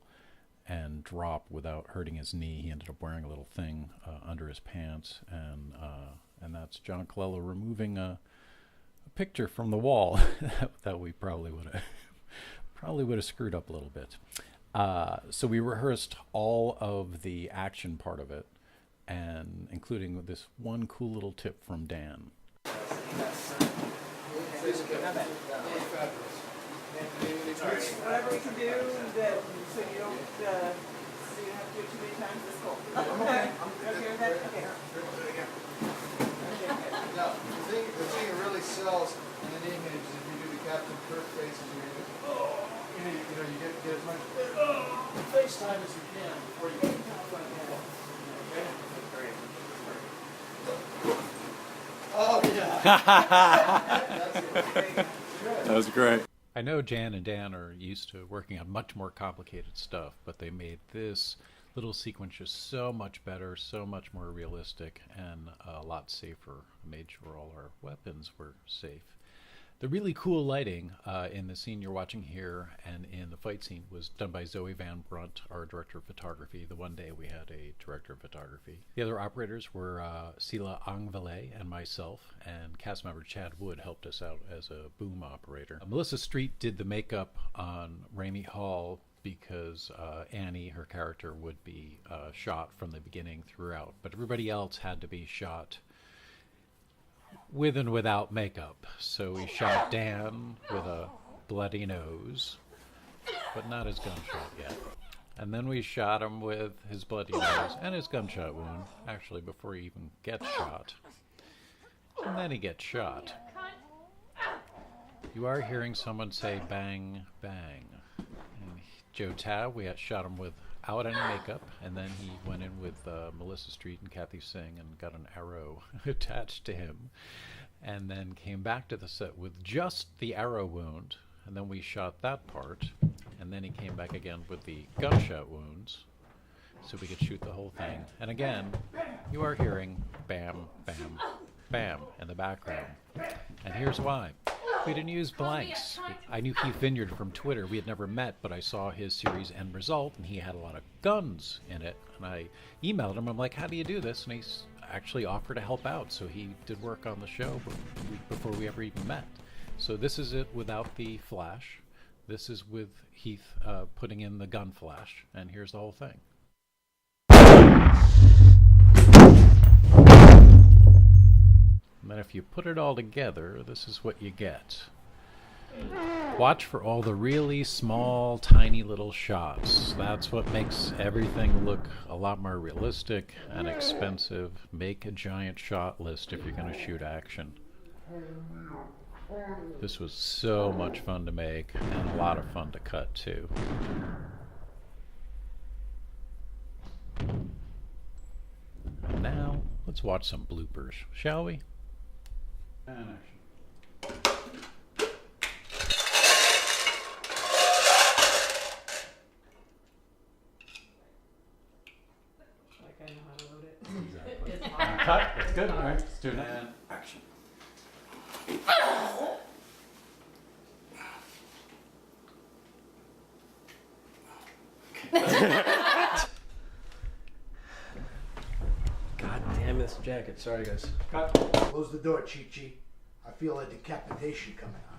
and drop without hurting his knee. He ended up wearing a little thing under his pants, and that's John Colella removing a picture from the wall that we probably would have screwed up a little bit. So we rehearsed all of the action part of it, and including this one cool little tip from Dan. Whatever we can do that, so you don't have to do it too many times this cold. Okay. Okay with that? Okay. No, the thing that really sells in an image is if you do the Captain Kirk faces you get as much FaceTime as you can before you get front camera. Okay? Oh, yeah. That was great. I know Jan and Dan are used to working on much more complicated stuff, but they made this little sequence just so much better, so much more realistic, and a lot safer. Made sure all our weapons were safe. The really cool lighting in the scene you're watching here and in the fight scene was done by Zoe Van Brunt, our director of photography. The one day we had a director of photography. The other operators were Sila Angvale and myself, and cast member Chad Wood helped us out as a boom operator. Melissa Street did the makeup on Raimi Hall because Annie, her character, would be shot from the beginning throughout, but everybody else had to be shot with and without makeup. So we shot Dan with a bloody nose, but not his gunshot yet. And then we shot him with his bloody nose and his gunshot wound, actually before he even gets shot. And then he gets shot. You are hearing someone say bang, bang. And Joe Tao, we had shot him without any makeup, and then he went in with Melissa Street and Kathy Singh and got an arrow attached to him, and then came back to the set with just the arrow wound, and then we shot that part, and then he came back again with the gunshot wounds, so we could shoot the whole thing. And again, you are hearing bam, bam, bam in the background. And here's why. We didn't use blanks. I knew Keith Vineyard from Twitter. We had never met, but I saw his series End Result, and he had a lot of guns in it. And I emailed him. I'm like, how do you do this? And he's actually offered to help out. So he did work on the show before we ever even met. So this is it without the flash. This is with Heath putting in the gun flash. And here's the whole thing. And then if you put it all together, this is what you get. Watch for all the really small, tiny little shots. That's what makes everything look a lot more realistic and expensive. Make a giant shot list if you're going to shoot action. This was so much fun to make and a lot of fun to cut too. And now, let's watch some bloopers, shall we? And action. Like I know how to load it. Exactly. Cut. That's good. All right. Let's do it. And action. God damn this jacket. Sorry, guys. Cut. Close the door, Chi-Chi. I feel a decapitation coming on.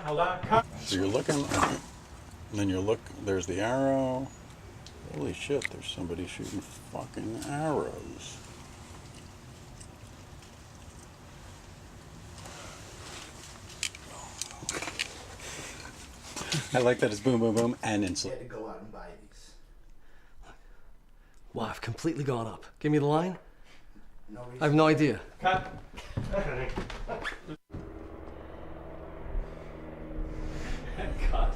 Hold on. Cut. So you're looking, and then there's the arrow. Holy shit, there's somebody shooting fucking arrows. I like that it's boom, boom, boom, and insult. I had to go out and buy these. Wow, I've completely gone up. Give me the line. No reason. I have no idea. Cut. Cut.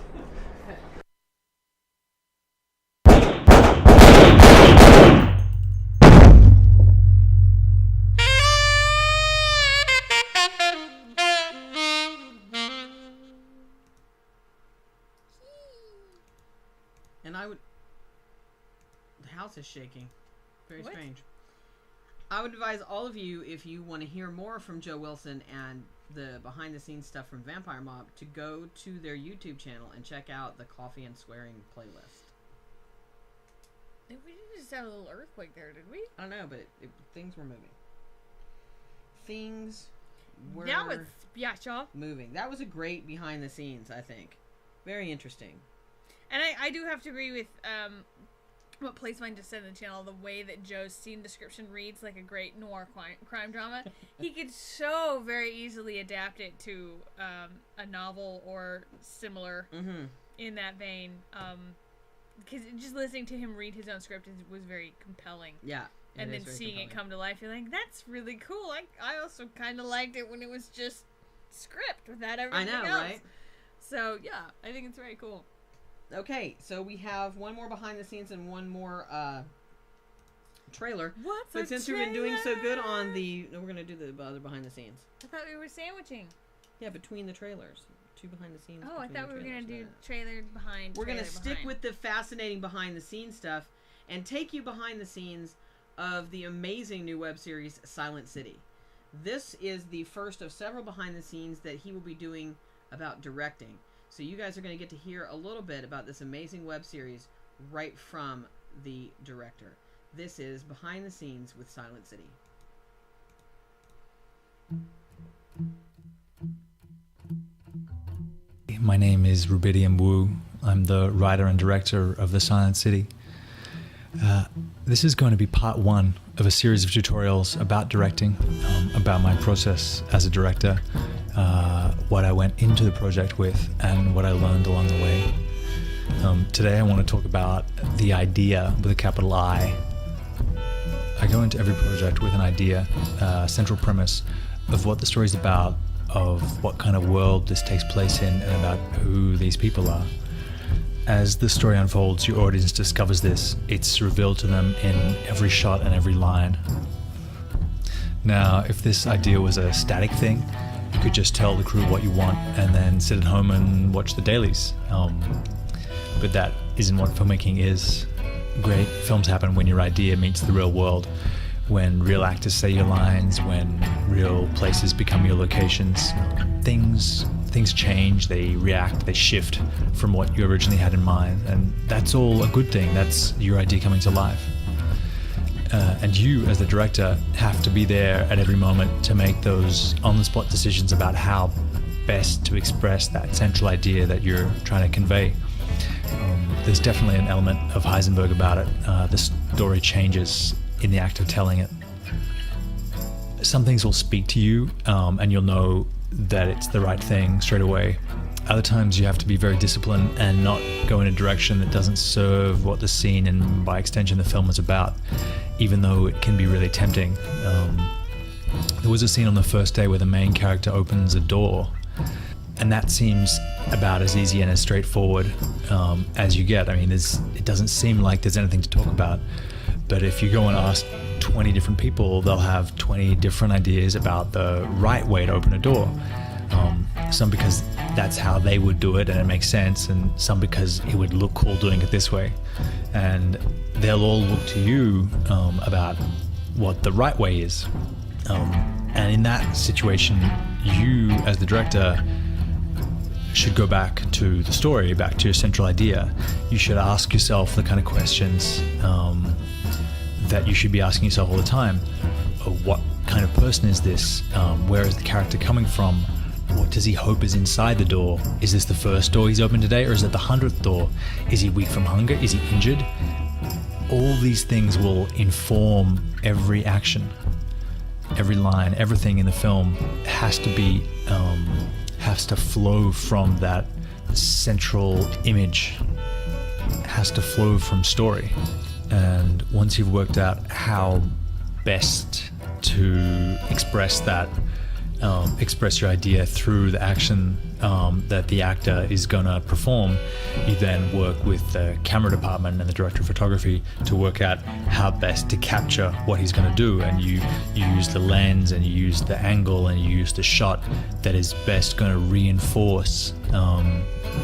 And I would... The house is shaking. Very What? strange. I would advise all of you, if you want to hear more from Joe Wilson and the behind-the-scenes stuff from Vampire Mob, to go to their YouTube channel and check out the Coffee and Swearing playlist. We didn't just have a little earthquake there, did we? I don't know, but things were moving. Things were Now it's moving. That was a great behind-the-scenes, I think. Very interesting. And I do have to agree with what Placemine just said in the channel, the way that Joe's scene description reads like a great noir crime drama. He could so very easily adapt it to a novel or similar in that vein. Because just listening to him read his own script was very compelling. Yeah. And It then is very seeing it compelling. come to life, you're like, that's really cool. I also kind of liked it when it was just script without everything else. right? So, yeah, I think it's very cool. Okay, so we have one more behind the scenes and one more trailer. What's But a since we've been doing so good on the... No, we're going to do the other behind the scenes. I thought we were sandwiching. Yeah, between the trailers. 2 behind the scenes. Oh, I between thought the we were going to trailers. do trailer behind. We're going to trailer stick behind. with the fascinating behind the scenes stuff and take you behind the scenes of the amazing new web series Silent City. This is the first of several behind the scenes that he will be doing about directing. So you guys are going to get to hear a little bit about this amazing web series right from the director. This is Behind the Scenes with Silent City. My name is Rubidium Wu. I'm the writer and director of The Silent City. This is going to be part 1 of a series of tutorials about directing, about my process as a director, what I went into the project with, and what I learned along the way. Today I want to talk about the idea with a capital I. I go into every project with an idea, central premise of what the story's about, of what kind of world this takes place in, and about who these people are. As the story unfolds, your audience discovers this. It's revealed to them in every shot and every line. Now, if this idea was a static thing, you could just tell the crew what you want and then sit at home and watch the dailies. But that isn't what filmmaking is. Great films happen when your idea meets the real world, when real actors say your lines, when real places become your locations. Things change, they react, they shift from what you originally had in mind, and that's all a good thing. That's your idea coming to life. And you, as the director, have to be there at every moment to make those on-the-spot decisions about how best to express that central idea that you're trying to convey. There's definitely an element of Heisenberg about it. The story changes in the act of telling it. Some things will speak to you, and you'll know that it's the right thing straight away. Other times you have to be very disciplined and not go in a direction that doesn't serve what the scene and by extension the film is about, even though it can be really tempting. There was a scene on the first day where the main character opens a door, and that seems about as easy and as straightforward as you get. I mean, it doesn't seem like there's anything to talk about, but if you go and ask 20 different people, they'll have 20 different ideas about the right way to open a door. Some because that's how they would do it and it makes sense, and some because it would look cool doing it this way. And they'll all look to you about what the right way is. And in that situation, you as the director should go back to the story, back to your central idea. You should ask yourself the kind of questions that you should be asking yourself all the time. What kind of person is this? Where is the character coming from? What does he hope is inside the door? Is this the first door he's opened today, or is it the 100th door? Is he weak from hunger? Is he injured? All these things will inform every action, every line, everything in the film has to flow from that central image, has to flow from story. And once you've worked out how best to express that, express your idea through the action that the actor is going to perform, you then work with the camera department and the director of photography to work out how best to capture what he's going to do. And you use the lens, and you use the angle, and you use the shot that is best going to reinforce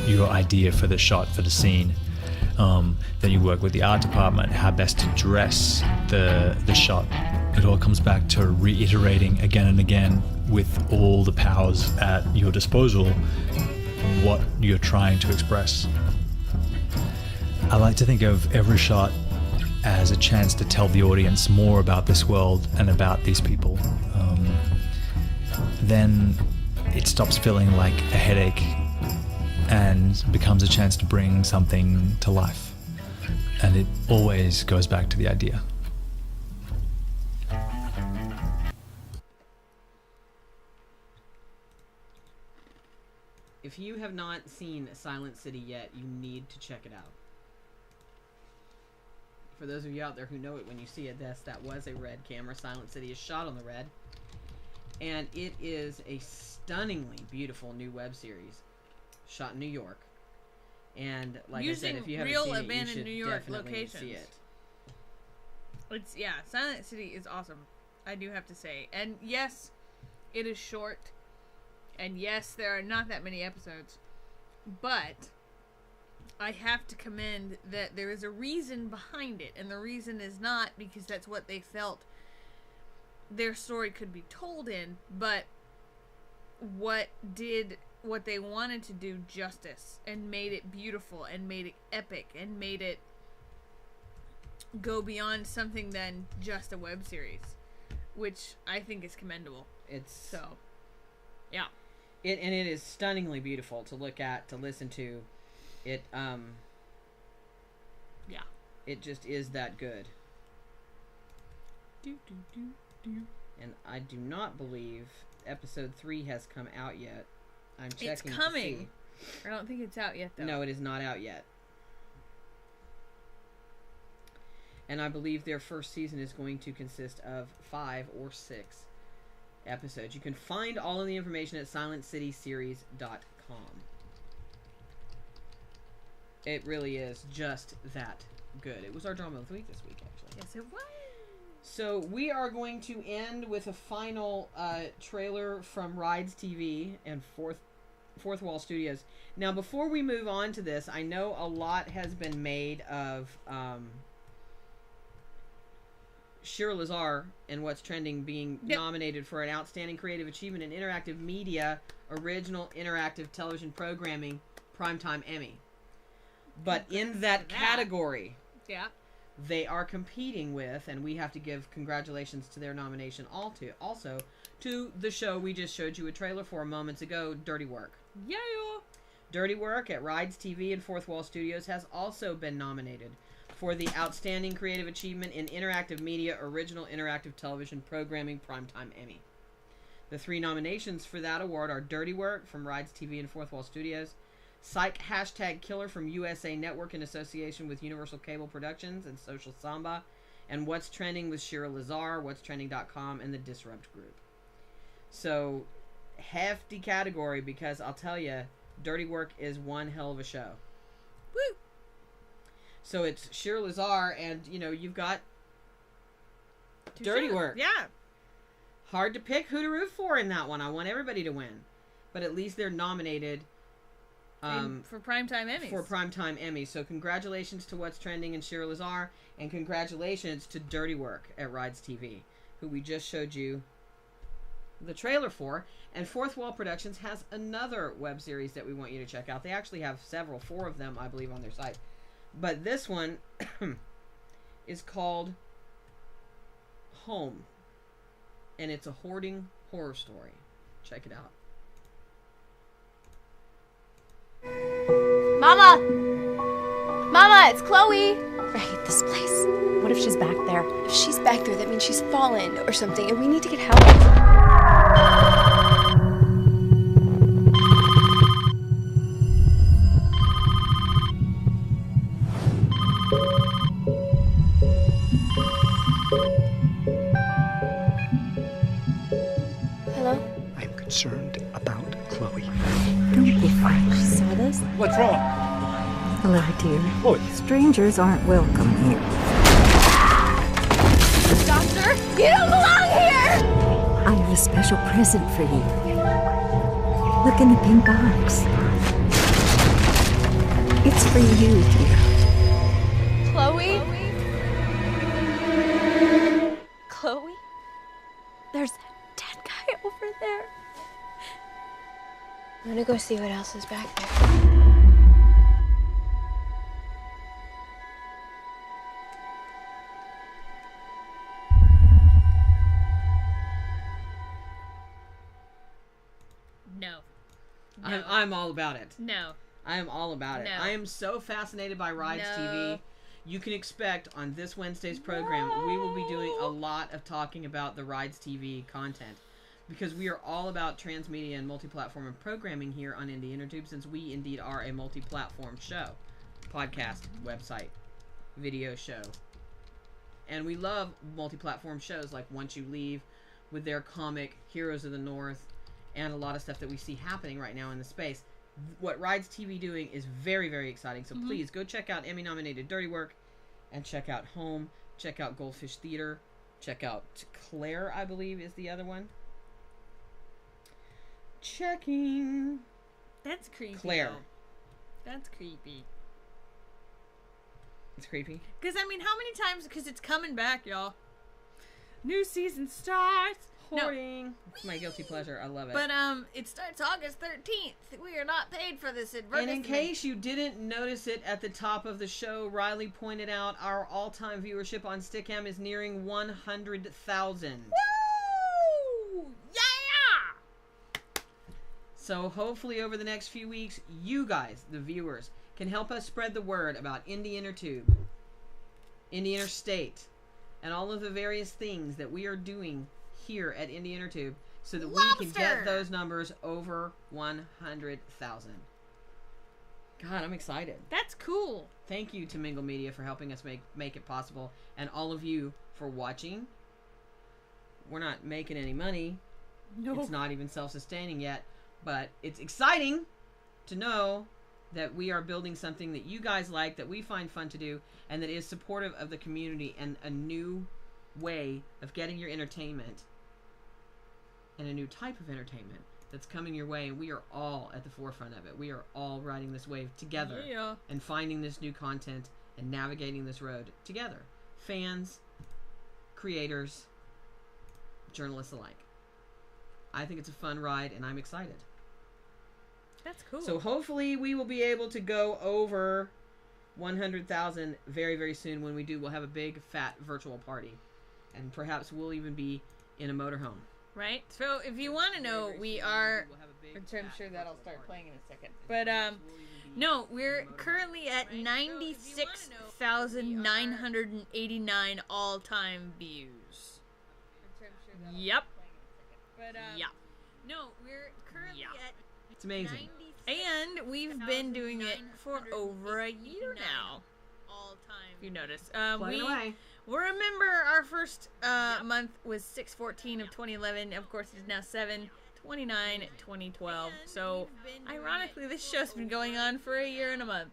your idea for the shot, for the scene. Then you work with the art department, how best to dress the shot. It all comes back to reiterating again and again, with all the powers at your disposal, what you're trying to express. I like to think of every shot as a chance to tell the audience more about this world and about these people. Then it stops feeling like a headache and becomes a chance to bring something to life. And it always goes back to the idea. If you have not seen Silent City yet, you need to check it out. For those of you out there who know it, when you see it, that was a red camera. Silent City is shot on the red. And it is a stunningly beautiful new web series shot in New York. And like I said, if you haven't real seen it, you abandoned should New York definitely locations. see it. It's Silent City is awesome. I do have to say, and yes, it is short, and yes, there are not that many episodes, but I have to commend that there is a reason behind it, and the reason is not because that's what they felt their story could be told in, but what they wanted to do justice and made it beautiful and made it epic and made it go beyond something than just a web series, which I think is commendable. It is stunningly beautiful to look at, to listen to. It just is that good. And I do not believe episode 3 has come out yet. I'm checking. It's coming. I don't think it's out yet, though. No, it is not out yet. And I believe their first season is going to consist of 5 or 6 episodes. You can find all of the information at silentcityseries.com. It really is just that good. It was our drama of the week this week, actually. Yes, it was. So we are going to end with a final trailer from Rides TV and Fourth Wall Studios. Now, before we move on to this, I know a lot has been made of Shira Lazar and What's Trending being nominated for an Outstanding Creative Achievement in Interactive Media Original Interactive Television Programming Primetime Emmy. But in that category, they are competing with, and we have to give congratulations to their nomination also to the show we just showed you a trailer for moments ago, Dirty Work. Yeah. Dirty Work at Rides TV and Fourth Wall Studios has also been nominated for the Outstanding Creative Achievement in Interactive Media Original Interactive Television Programming Primetime Emmy. The 3 nominations for that award are Dirty Work from Rides TV and Fourth Wall Studios, Psych #Killer from USA Network in association with Universal Cable Productions and Social Samba, and What's Trending with Shira Lazar, whatstrending.com, and the Disrupt Group. So, hefty category, because I'll tell you, Dirty Work is one hell of a show. Woo! So it's Shira Lazar, and, you've got Dirty Work. Yeah. Hard to pick who to root for in that one. I want everybody to win. But at least they're nominated for Primetime Emmys. So congratulations to What's Trending and Shira Lazar, and congratulations to Dirty Work at Rides TV, who we just showed you the trailer for. And Fourth Wall Productions has another web series that we want you to check out. They actually have 4 of them, I believe, on their site. But this one is called Home, and it's a hoarding horror story. Check it out. Mama! Mama, it's Chloe! I hate this place. What if she's back there? If she's back there, that means she's fallen or something, and we need to get help. Hello? I'm concerned about Chloe. Don't be frightened. She saw this? What's wrong? Hello, dear. Chloe. Strangers aren't welcome here. Doctor, you don't belong here! I have a special present for you. Look in the pink box. It's for you, dear. Chloe? Chloe? There's a dead guy over there. I'm gonna go see what else is back there. No. I'm all about it. No. I am all about it. No. I am so fascinated by Rides No. TV. You can expect on this Wednesday's program, we will be doing a lot of talking about the Rides TV content, because we are all about transmedia and multi-platform and programming here on Indie Intertube, since we indeed are a multi-platform show, podcast, website, video show, And we love multi-platform shows like Once You Leave with their comic Heroes of the North and a lot of stuff that we see happening right now in the space. What Rides TV doing is very, very exciting. So please go check out Emmy-nominated Dirty Work and check out Home. Check out Goldfish Theater. Check out Claire, I believe, is the other one. Checking. That's creepy. Claire. Though. That's creepy. It's creepy. Because, I mean, how many times... Because it's coming back, y'all. New season starts. Hoarding. No. It's my guilty pleasure. I love it. But, it starts August 13th. We are not paid for this advertisement. And in case you didn't notice it at the top of the show, Riley pointed out our all-time viewership on Stickam is nearing 100,000. Woo! Yeah! So hopefully over the next few weeks, you guys, the viewers, can help us spread the word about Indie Intertube, Indie Interstate, and all of the various things that we are doing here at Indie Intertube so that we can get those numbers over 100,000. God, I'm excited. That's cool. Thank you to Mingle Media for helping us make it possible, and all of you for watching. We're not making any money. No. It's not even self-sustaining yet, but it's exciting to know that we are building something that you guys like, that we find fun to do, and that is supportive of the community and a new way of getting your entertainment and a new type of entertainment that's coming your way, and we are all at the forefront of it. We are all riding this wave together and finding this new content and navigating this road together. Fans, creators, journalists alike. I think it's a fun ride, and I'm excited. That's cool. So hopefully we will be able to go over 100,000 very, very soon. When we do, we'll have a big, fat virtual party. And perhaps we'll even be in a motorhome. Right? So if you want to know, we are... Which I'm sure that'll start playing in a second. But, no, we're currently at 96,989 all-time views. Yep. Yeah. No, we're currently at... It's amazing. And we've been doing it for over a year now. If you notice. We'll remember our first month was 6/14 of 2011. Of course, it's now 7/29/2012. So, ironically, this show's been going on for a year and a month.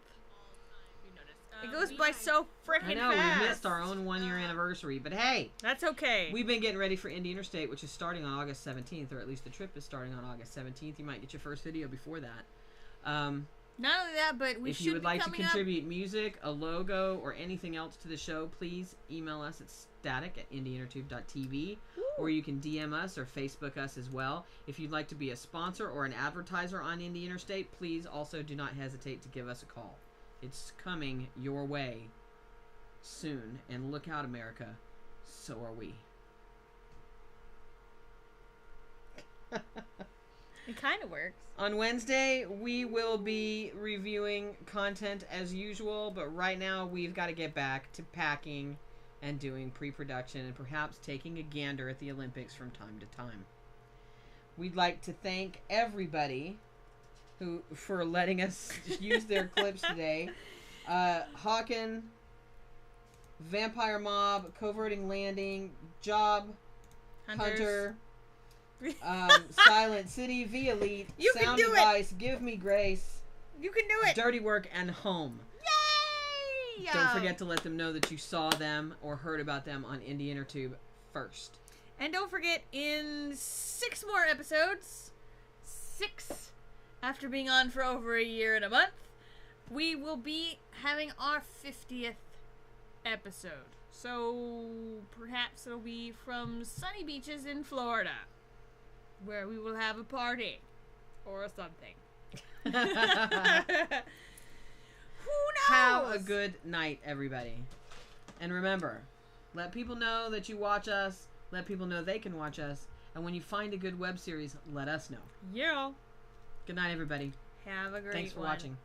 It goes by so freaking fast. I know, we missed our own 1-year anniversary, but hey. That's okay. We've been getting ready for Indie Interstate, which is starting on August 17th, or at least the trip is starting on August 17th. You might get your first video before that. Not only that, but if you would like to contribute music, a logo, or anything else to the show, please email us at static@indieintertube.tv, or you can DM us or Facebook us as well. If you'd like to be a sponsor or an advertiser on Indie Interstate, please also do not hesitate to give us a call. It's coming your way soon, and look out, America, so are we. It kind of works. On Wednesday, we will be reviewing content as usual, but right now we've got to get back to packing and doing pre-production and perhaps taking a gander at the Olympics from time to time. We'd like to thank everybody for letting us use their clips today. Hawken, Vampire Mob, Coverting Landing, Job, Hunter, Silent City, V Elite, you Sound can do Device, Give Me Grace, you can do it, Dirty Work, and Home. Yay! Don't forget to let them know that you saw them or heard about them on Indie Intertube first. And don't forget, in 6 more episodes, 6 after being on for over a year and a month, we will be having our 50th episode. So perhaps it'll be from sunny beaches in Florida, where we will have a party or something. Who knows? Have a good night, everybody. And remember, let people know that you watch us. Let people know they can watch us. And when you find a good web series, let us know. Yeah. Good night, everybody. Have a great one. Thanks for watching.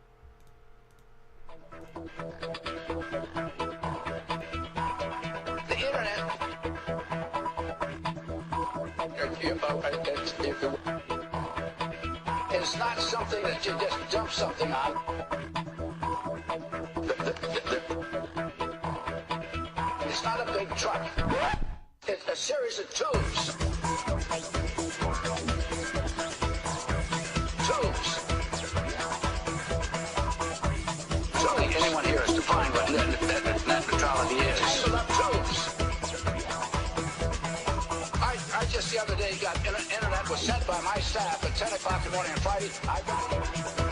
The internet. It's not something that you just dump something on. It's not a big series of tubes. Tubes. Surely anyone here has defined what net neutrality is. Tangled up tubes. I just the other day got internet was sent by my staff at 10 o'clock in the morning on Friday. I got it.